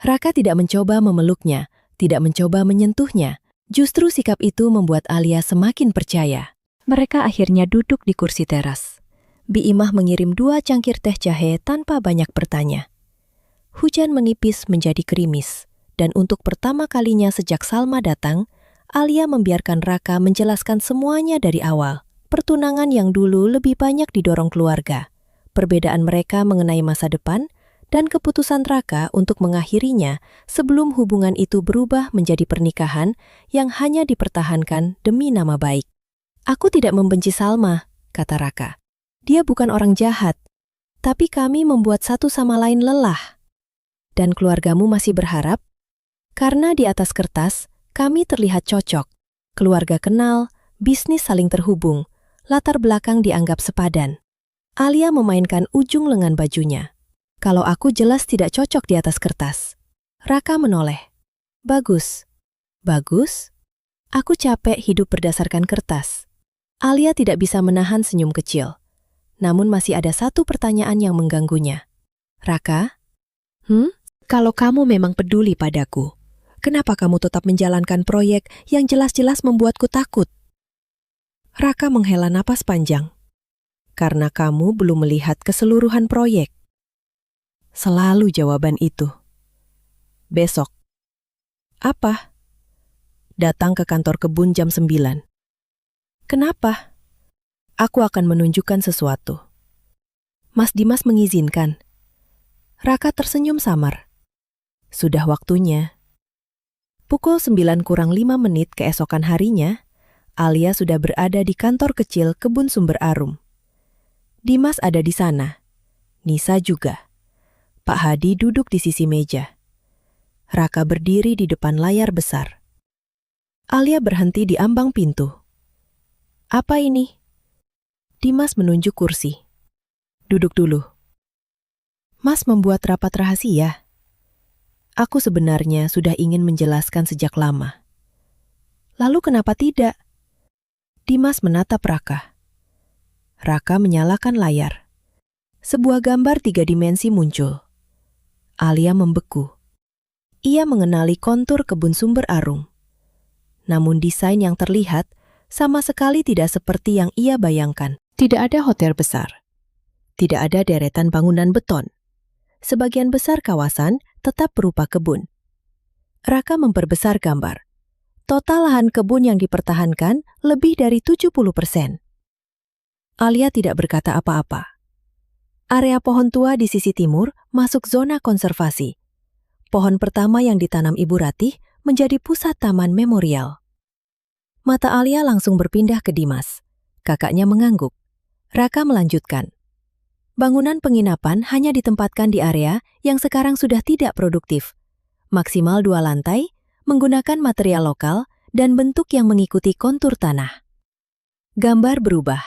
S1: Raka tidak mencoba memeluknya, tidak mencoba menyentuhnya. Justru sikap itu membuat Alia semakin percaya. Mereka akhirnya duduk di kursi teras. Bi Imah mengirim 2 cangkir teh jahe tanpa banyak bertanya. Hujan menipis menjadi gerimis, dan untuk pertama kalinya sejak Salma datang, Alia membiarkan Raka menjelaskan semuanya dari awal. Pertunangan yang dulu lebih banyak didorong keluarga, perbedaan mereka mengenai masa depan, dan keputusan Raka untuk mengakhirinya sebelum hubungan itu berubah menjadi pernikahan yang hanya dipertahankan demi nama baik. Aku tidak membenci Salma, kata Raka. Dia bukan orang jahat, tapi kami membuat satu sama lain lelah. Dan keluargamu masih berharap? Karena di atas kertas, kami terlihat cocok. Keluarga kenal, bisnis saling terhubung, latar belakang dianggap sepadan. Alia memainkan ujung lengan bajunya. Kalau aku jelas tidak cocok di atas kertas. Raka menoleh. Bagus. Bagus? Aku capek hidup berdasarkan kertas. Alia tidak bisa menahan senyum kecil. Namun masih ada satu pertanyaan yang mengganggunya. Raka? Kalau kamu memang peduli padaku, kenapa kamu tetap menjalankan proyek yang jelas-jelas membuatku takut? Raka menghela napas panjang. Karena kamu belum melihat keseluruhan proyek. Selalu jawaban itu. Besok. Apa? Datang ke kantor kebun jam 9. Kenapa? Aku akan menunjukkan sesuatu. Mas Dimas mengizinkan. Raka tersenyum samar. Sudah waktunya. Pukul 9 kurang 5 menit keesokan harinya, Alia sudah berada di kantor kecil Kebun Sumber Arum. Dimas ada di sana. Nisa juga. Pak Hadi duduk di sisi meja. Raka berdiri di depan layar besar. Alia berhenti di ambang pintu. Apa ini? Dimas menunjuk kursi. Duduk dulu. Mas membuat rapat rahasia. Aku sebenarnya sudah ingin menjelaskan sejak lama. Lalu kenapa tidak? Dimas menatap Raka. Raka menyalakan layar. Sebuah gambar 3 dimensi muncul. Alia membeku. Ia mengenali kontur Kebun Sumber Arum. Namun desain yang terlihat sama sekali tidak seperti yang ia bayangkan. Tidak ada hotel besar. Tidak ada deretan bangunan beton. Sebagian besar kawasan tetap berupa kebun. Raka memperbesar gambar. Total lahan kebun yang dipertahankan lebih dari 70%. Alia tidak berkata apa-apa. Area pohon tua di sisi timur masuk zona konservasi. Pohon pertama yang ditanam Ibu Ratih menjadi pusat taman memorial. Mata Alia langsung berpindah ke Dimas. Kakaknya mengangguk. Raka melanjutkan. Bangunan penginapan hanya ditempatkan di area yang sekarang sudah tidak produktif. Maksimal 2 lantai, menggunakan material lokal dan bentuk yang mengikuti kontur tanah. Gambar berubah.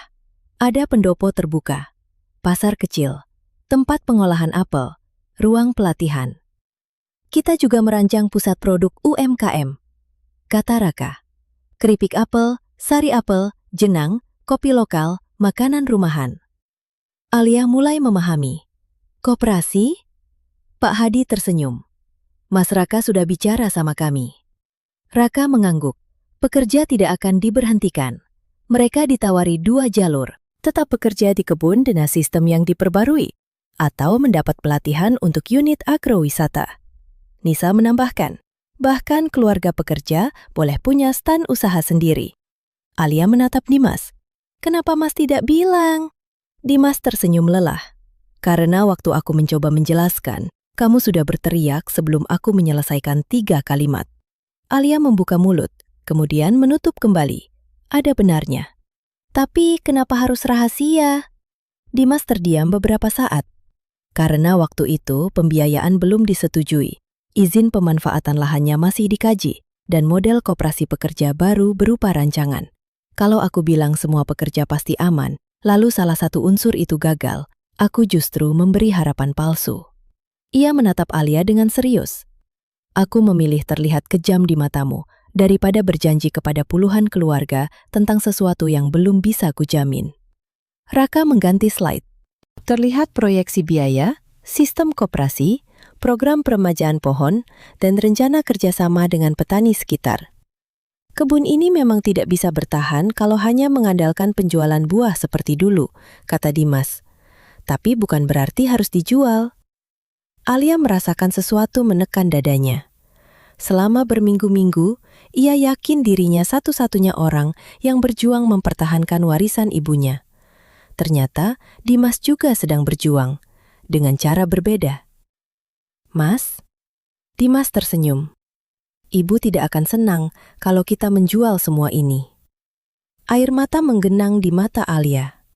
S1: Ada pendopo terbuka, pasar kecil, tempat pengolahan apel, ruang pelatihan. Kita juga merancang pusat produk UMKM, kata Raka. Keripik apel, sari apel, jenang, kopi lokal, makanan rumahan. Alia mulai memahami. Koperasi? Pak Hadi tersenyum. Mas Raka sudah bicara sama kami. Raka mengangguk. Pekerja tidak akan diberhentikan. Mereka ditawari 2 jalur. Tetap bekerja di kebun dengan sistem yang diperbarui, atau mendapat pelatihan untuk unit agrowisata. Nisa menambahkan, bahkan keluarga pekerja boleh punya stan usaha sendiri. Alia menatap Dimas. Kenapa Mas tidak bilang? Dimas tersenyum lelah. Karena waktu aku mencoba menjelaskan, kamu sudah berteriak sebelum aku menyelesaikan 3 kalimat. Alia membuka mulut, kemudian menutup kembali. Ada benarnya. Tapi kenapa harus rahasia? Dimas terdiam beberapa saat. Karena waktu itu pembiayaan belum disetujui. Izin pemanfaatan lahannya masih dikaji, dan model koperasi pekerja baru berupa rancangan. Kalau aku bilang semua pekerja pasti aman, lalu salah satu unsur itu gagal, aku justru memberi harapan palsu. Ia menatap Alia dengan serius. Aku memilih terlihat kejam di matamu, daripada berjanji kepada puluhan keluarga tentang sesuatu yang belum bisa kujamin. Raka mengganti slide. Terlihat proyeksi biaya, sistem koperasi, program peremajaan pohon, dan rencana kerjasama dengan petani sekitar. Kebun ini memang tidak bisa bertahan kalau hanya mengandalkan penjualan buah seperti dulu, kata Dimas. Tapi bukan berarti harus dijual. Alia merasakan sesuatu menekan dadanya. Selama berminggu-minggu, ia yakin dirinya satu-satunya orang yang berjuang mempertahankan warisan ibunya. Ternyata, Dimas juga sedang berjuang, dengan cara berbeda. Mas? Dimas tersenyum. Ibu tidak akan senang kalau kita menjual semua ini. Air mata menggenang di mata Alia.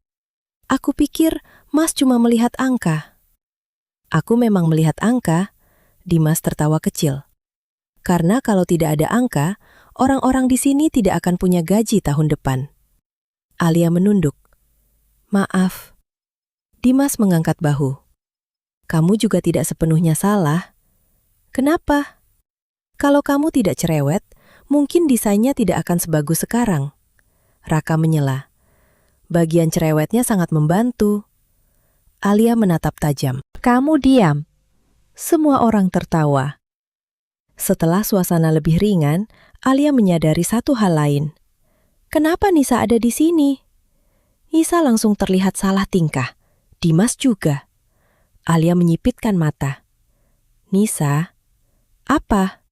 S1: Aku pikir Mas cuma melihat angka. Aku memang melihat angka, Dimas tertawa kecil. Karena kalau tidak ada angka, orang-orang di sini tidak akan punya gaji tahun depan. Alia menunduk. Maaf. Dimas mengangkat bahu. Kamu juga tidak sepenuhnya salah. Kenapa? Kalau kamu tidak cerewet, mungkin desainnya tidak akan sebagus sekarang. Raka menyela. Bagian cerewetnya sangat membantu. Alia menatap tajam. Kamu diam. Semua orang tertawa. Setelah suasana lebih ringan, Alia menyadari satu hal lain. Kenapa Nisa ada di sini? Nisa langsung terlihat salah tingkah. Dimas juga. Alia menyipitkan mata. Nisa, apa?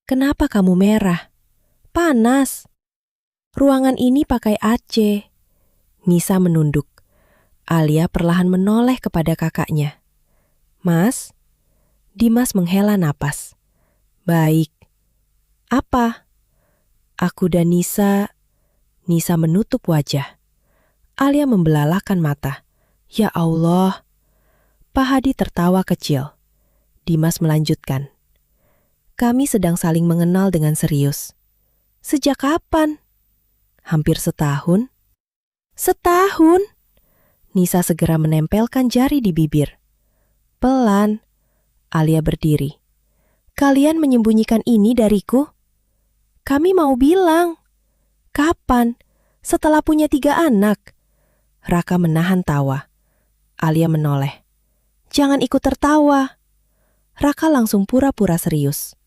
S1: Kenapa kamu merah? Panas. Ruangan ini pakai AC. Nisa menunduk. Alia perlahan menoleh kepada kakaknya. Mas? Dimas menghela napas. Baik. Apa? Aku dan Nisa menutup wajah. Alia membelalakkan mata. Ya Allah. Pak Hadi tertawa kecil. Dimas melanjutkan. Kami sedang saling mengenal dengan serius. Sejak kapan? Hampir setahun. Setahun? Nisa segera menempelkan jari di bibir. Pelan. Alia berdiri. Kalian menyembunyikan ini dariku? Kami mau bilang. Kapan? Setelah punya 3 anak. Raka menahan tawa. Alia menoleh. Jangan ikut tertawa. Raka langsung pura-pura serius.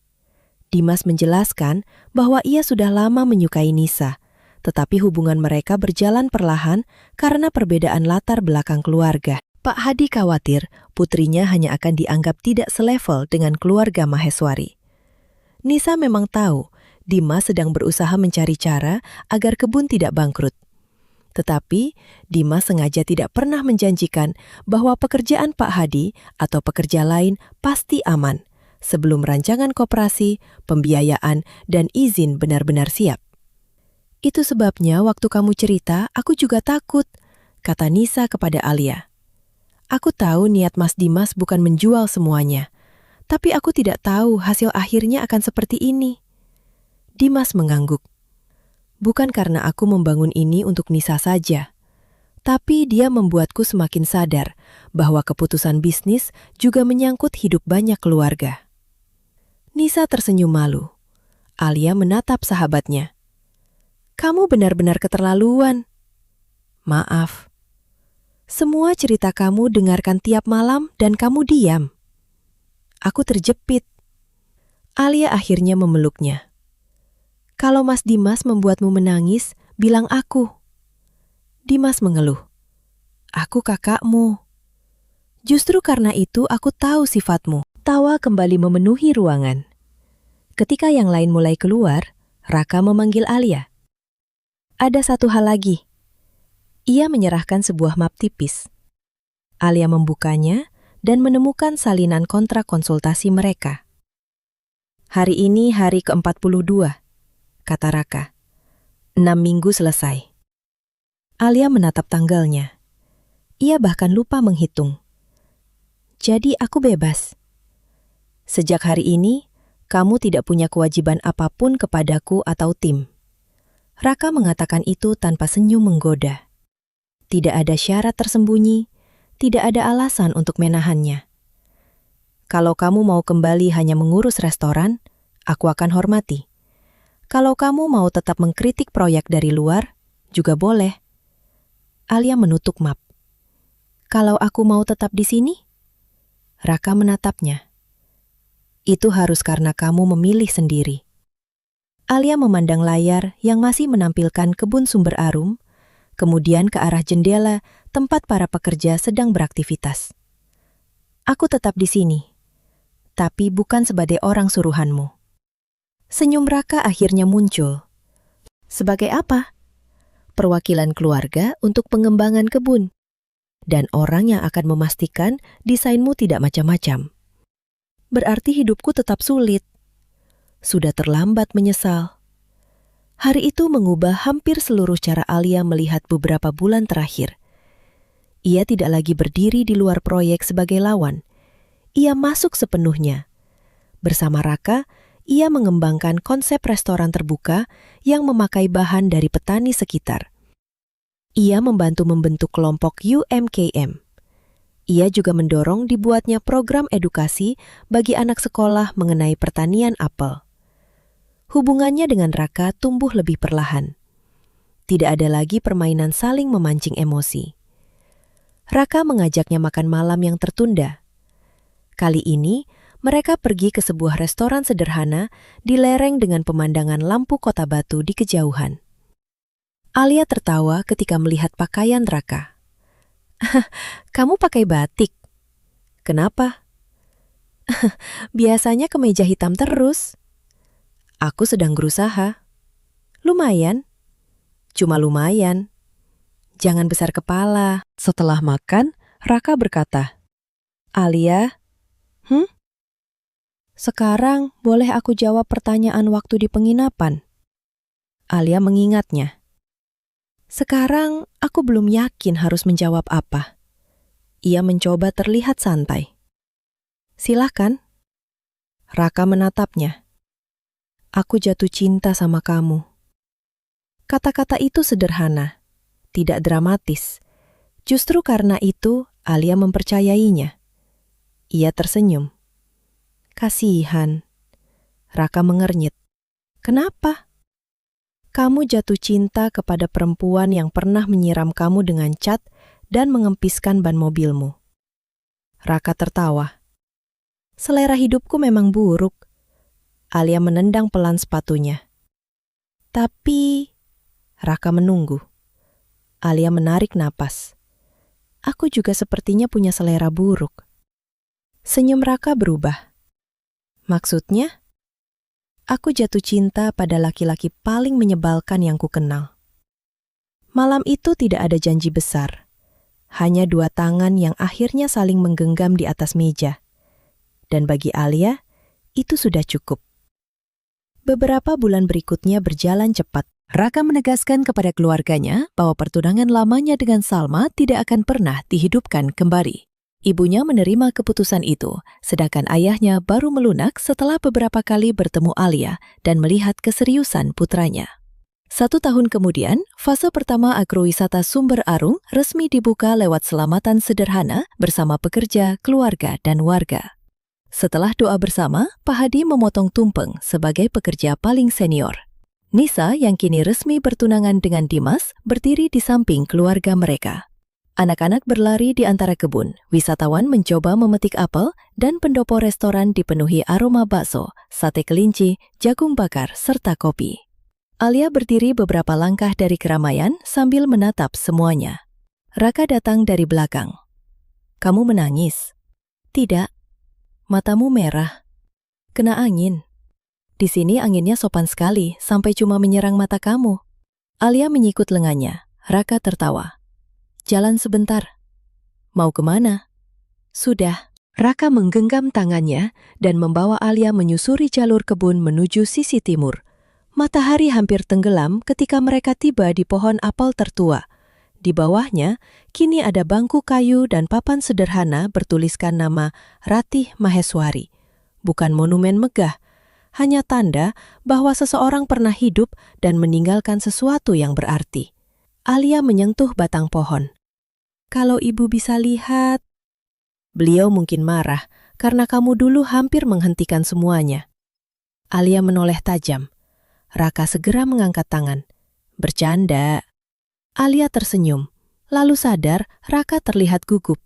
S1: Dimas menjelaskan bahwa ia sudah lama menyukai Nisa, tetapi hubungan mereka berjalan perlahan karena perbedaan latar belakang keluarga. Pak Hadi khawatir putrinya hanya akan dianggap tidak selevel dengan keluarga Maheswari. Nisa memang tahu Dimas sedang berusaha mencari cara agar kebun tidak bangkrut. Tetapi Dimas sengaja tidak pernah menjanjikan bahwa pekerjaan Pak Hadi atau pekerja lain pasti aman sebelum rancangan koperasi, pembiayaan, dan izin benar-benar siap. Itu sebabnya waktu kamu cerita, aku juga takut, kata Nisa kepada Alia. Aku tahu niat Mas Dimas bukan menjual semuanya, tapi aku tidak tahu hasil akhirnya akan seperti ini. Dimas mengangguk. Bukan karena aku membangun ini untuk Nisa saja, tapi dia membuatku semakin sadar bahwa keputusan bisnis juga menyangkut hidup banyak keluarga. Nisa tersenyum malu. Alia menatap sahabatnya. Kamu benar-benar keterlaluan. Maaf. Semua cerita kamu dengarkan tiap malam dan kamu diam. Aku terjepit. Alia akhirnya memeluknya. Kalau Mas Dimas membuatmu menangis, bilang aku. Dimas mengeluh. Aku kakakmu. Justru karena itu aku tahu sifatmu. Tawa kembali memenuhi ruangan. Ketika yang lain mulai keluar, Raka memanggil Alia. Ada satu hal lagi. Ia menyerahkan sebuah map tipis. Alia membukanya dan menemukan salinan kontrak konsultasi mereka. Hari ini hari ke-42, kata Raka. 6 minggu selesai. Alia menatap tanggalnya. Ia bahkan lupa menghitung. Jadi aku bebas. Sejak hari ini, kamu tidak punya kewajiban apapun kepadaku atau tim. Raka mengatakan itu tanpa senyum menggoda. Tidak ada syarat tersembunyi, tidak ada alasan untuk menahannya. Kalau kamu mau kembali hanya mengurus restoran, aku akan hormati. Kalau kamu mau tetap mengkritik proyek dari luar, juga boleh. Alia menutup map. Kalau aku mau tetap di sini? Raka menatapnya. Itu harus karena kamu memilih sendiri. Alia memandang layar yang masih menampilkan kebun sumber arum, kemudian ke arah jendela tempat para pekerja sedang beraktivitas. Aku tetap di sini, tapi bukan sebagai orang suruhanmu. Senyum Raka akhirnya muncul. Sebagai apa? Perwakilan keluarga untuk pengembangan kebun, dan orang yang akan memastikan desainmu tidak macam-macam. Berarti hidupku tetap sulit. Sudah terlambat menyesal. Hari itu mengubah hampir seluruh cara Alia melihat beberapa bulan terakhir. Ia tidak lagi berdiri di luar proyek sebagai lawan. Ia masuk sepenuhnya. Bersama Raka, ia mengembangkan konsep restoran terbuka yang memakai bahan dari petani sekitar. Ia membantu membentuk kelompok UMKM. Ia juga mendorong dibuatnya program edukasi bagi anak sekolah mengenai pertanian apel. Hubungannya dengan Raka tumbuh lebih perlahan. Tidak ada lagi permainan saling memancing emosi. Raka mengajaknya makan malam yang tertunda. Kali ini, mereka pergi ke sebuah restoran sederhana di lereng dengan pemandangan lampu kota batu di kejauhan. Alia tertawa ketika melihat pakaian Raka. Kamu pakai batik? Kenapa? Biasanya kemeja hitam terus. Aku sedang berusaha. Lumayan. Cuma lumayan. Jangan besar kepala. Setelah makan, Raka berkata, Alia, sekarang boleh aku jawab pertanyaan waktu di penginapan? Alia mengingatnya. Sekarang aku belum yakin harus menjawab apa. Ia mencoba terlihat santai. Silahkan. Raka menatapnya. Aku jatuh cinta sama kamu. Kata-kata itu sederhana, tidak dramatis. Justru karena itu, Alia mempercayainya. Ia tersenyum. Kasihan. Raka mengernyit. Kenapa? Kamu jatuh cinta kepada perempuan yang pernah menyiram kamu dengan cat dan mengempiskan ban mobilmu. Raka tertawa. Selera hidupku memang buruk. Alia menendang pelan sepatunya. Tapi, Raka menunggu. Alia menarik napas. Aku juga sepertinya punya selera buruk. Senyum Raka berubah. Maksudnya? Aku jatuh cinta pada laki-laki paling menyebalkan yang kukenal. Malam itu tidak ada janji besar. Hanya dua tangan yang akhirnya saling menggenggam di atas meja. Dan bagi Alia, itu sudah cukup. Beberapa bulan berikutnya berjalan cepat. Raka menegaskan kepada keluarganya bahwa pertunangan lamanya dengan Salma tidak akan pernah dihidupkan kembali. Ibunya menerima keputusan itu, sedangkan ayahnya baru melunak setelah beberapa kali bertemu Alia dan melihat keseriusan putranya. 1 tahun kemudian, fase pertama agrowisata Sumber Arung resmi dibuka lewat selamatan sederhana bersama pekerja, keluarga, dan warga. Setelah doa bersama, Pak Hadi memotong tumpeng sebagai pekerja paling senior. Nisa yang kini resmi bertunangan dengan Dimas berdiri di samping keluarga mereka. Anak-anak berlari di antara kebun, wisatawan mencoba memetik apel, dan pendopo restoran dipenuhi aroma bakso, sate kelinci, jagung bakar, serta kopi. Alia berdiri beberapa langkah dari keramaian sambil menatap semuanya. Raka datang dari belakang. Kamu menangis? Tidak. Matamu merah. Kena angin. Di sini anginnya sopan sekali, sampai cuma menyerang mata kamu. Alia menyikut lengannya. Raka tertawa. Jalan sebentar. Mau kemana? Sudah. Raka menggenggam tangannya dan membawa Alia menyusuri jalur kebun menuju sisi timur. Matahari hampir tenggelam ketika mereka tiba di pohon apel tertua. Di bawahnya, kini ada bangku kayu dan papan sederhana bertuliskan nama Ratih Maheswari. Bukan monumen megah, hanya tanda bahwa seseorang pernah hidup dan meninggalkan sesuatu yang berarti. Alia menyentuh batang pohon. Kalau ibu bisa lihat, beliau mungkin marah karena kamu dulu hampir menghentikan semuanya. Alia menoleh tajam. Raka segera mengangkat tangan. Bercanda. Alia tersenyum, lalu sadar Raka terlihat gugup.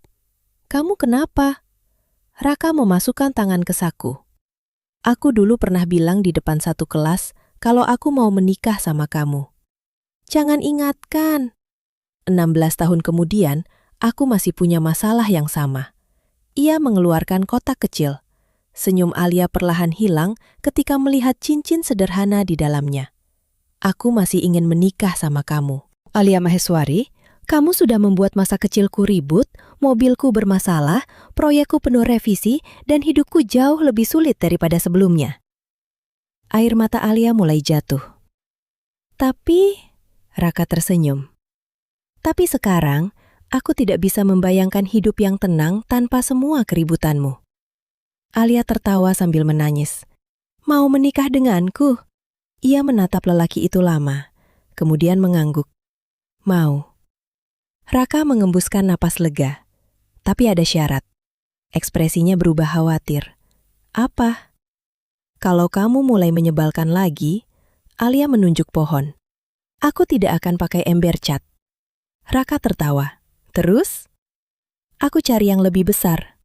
S1: Kamu kenapa? Raka memasukkan tangan ke saku. Aku dulu pernah bilang di depan satu kelas kalau aku mau menikah sama kamu. Jangan ingatkan. 16 tahun kemudian, aku masih punya masalah yang sama. Ia mengeluarkan kotak kecil. Senyum Alia perlahan hilang ketika melihat cincin sederhana di dalamnya. Aku masih ingin menikah sama kamu. Alia Maheswari, kamu sudah membuat masa kecilku ribut, mobilku bermasalah, proyekku penuh revisi, dan hidupku jauh lebih sulit daripada sebelumnya. Air mata Alia mulai jatuh. Tapi, Raka tersenyum. Tapi sekarang, aku tidak bisa membayangkan hidup yang tenang tanpa semua keributanmu. Alia tertawa sambil menangis. Mau menikah denganku? Ia menatap lelaki itu lama, kemudian mengangguk. Mau. Raka mengembuskan napas lega. Tapi ada syarat. Ekspresinya berubah khawatir. Apa? Kalau kamu mulai menyebalkan lagi, Alia menunjuk pohon. Aku tidak akan pakai ember cat. Raka tertawa. Terus? Aku cari yang lebih besar.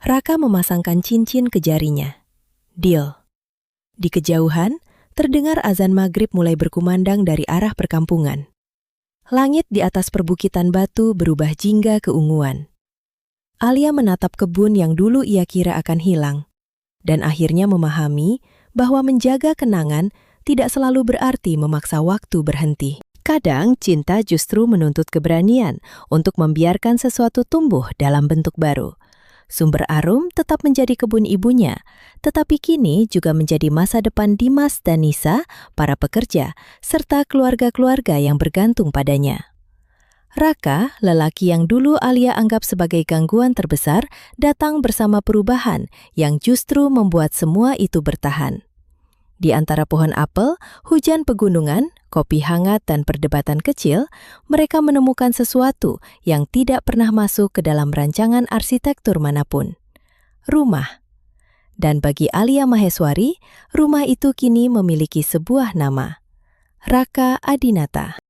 S1: Raka memasangkan cincin ke jarinya. Deal. Di kejauhan, terdengar azan maghrib mulai berkumandang dari arah perkampungan. Langit di atas perbukitan batu berubah jingga keunguan. Alia menatap kebun yang dulu ia kira akan hilang, dan akhirnya memahami bahwa menjaga kenangan tidak selalu berarti memaksa waktu berhenti. Kadang cinta justru menuntut keberanian untuk membiarkan sesuatu tumbuh dalam bentuk baru. Sumber Arum tetap menjadi kebun ibunya, tetapi kini juga menjadi masa depan Dimas dan Nisa, para pekerja, serta keluarga-keluarga yang bergantung padanya. Raka, lelaki yang dulu Alia anggap sebagai gangguan terbesar, datang bersama perubahan yang justru membuat semua itu bertahan. Di antara pohon apel, hujan pegunungan, kopi hangat dan perdebatan kecil, mereka menemukan sesuatu yang tidak pernah masuk ke dalam rancangan arsitektur manapun. Rumah. Dan bagi Alia Maheswari, rumah itu kini memiliki sebuah nama. Raka Adinata.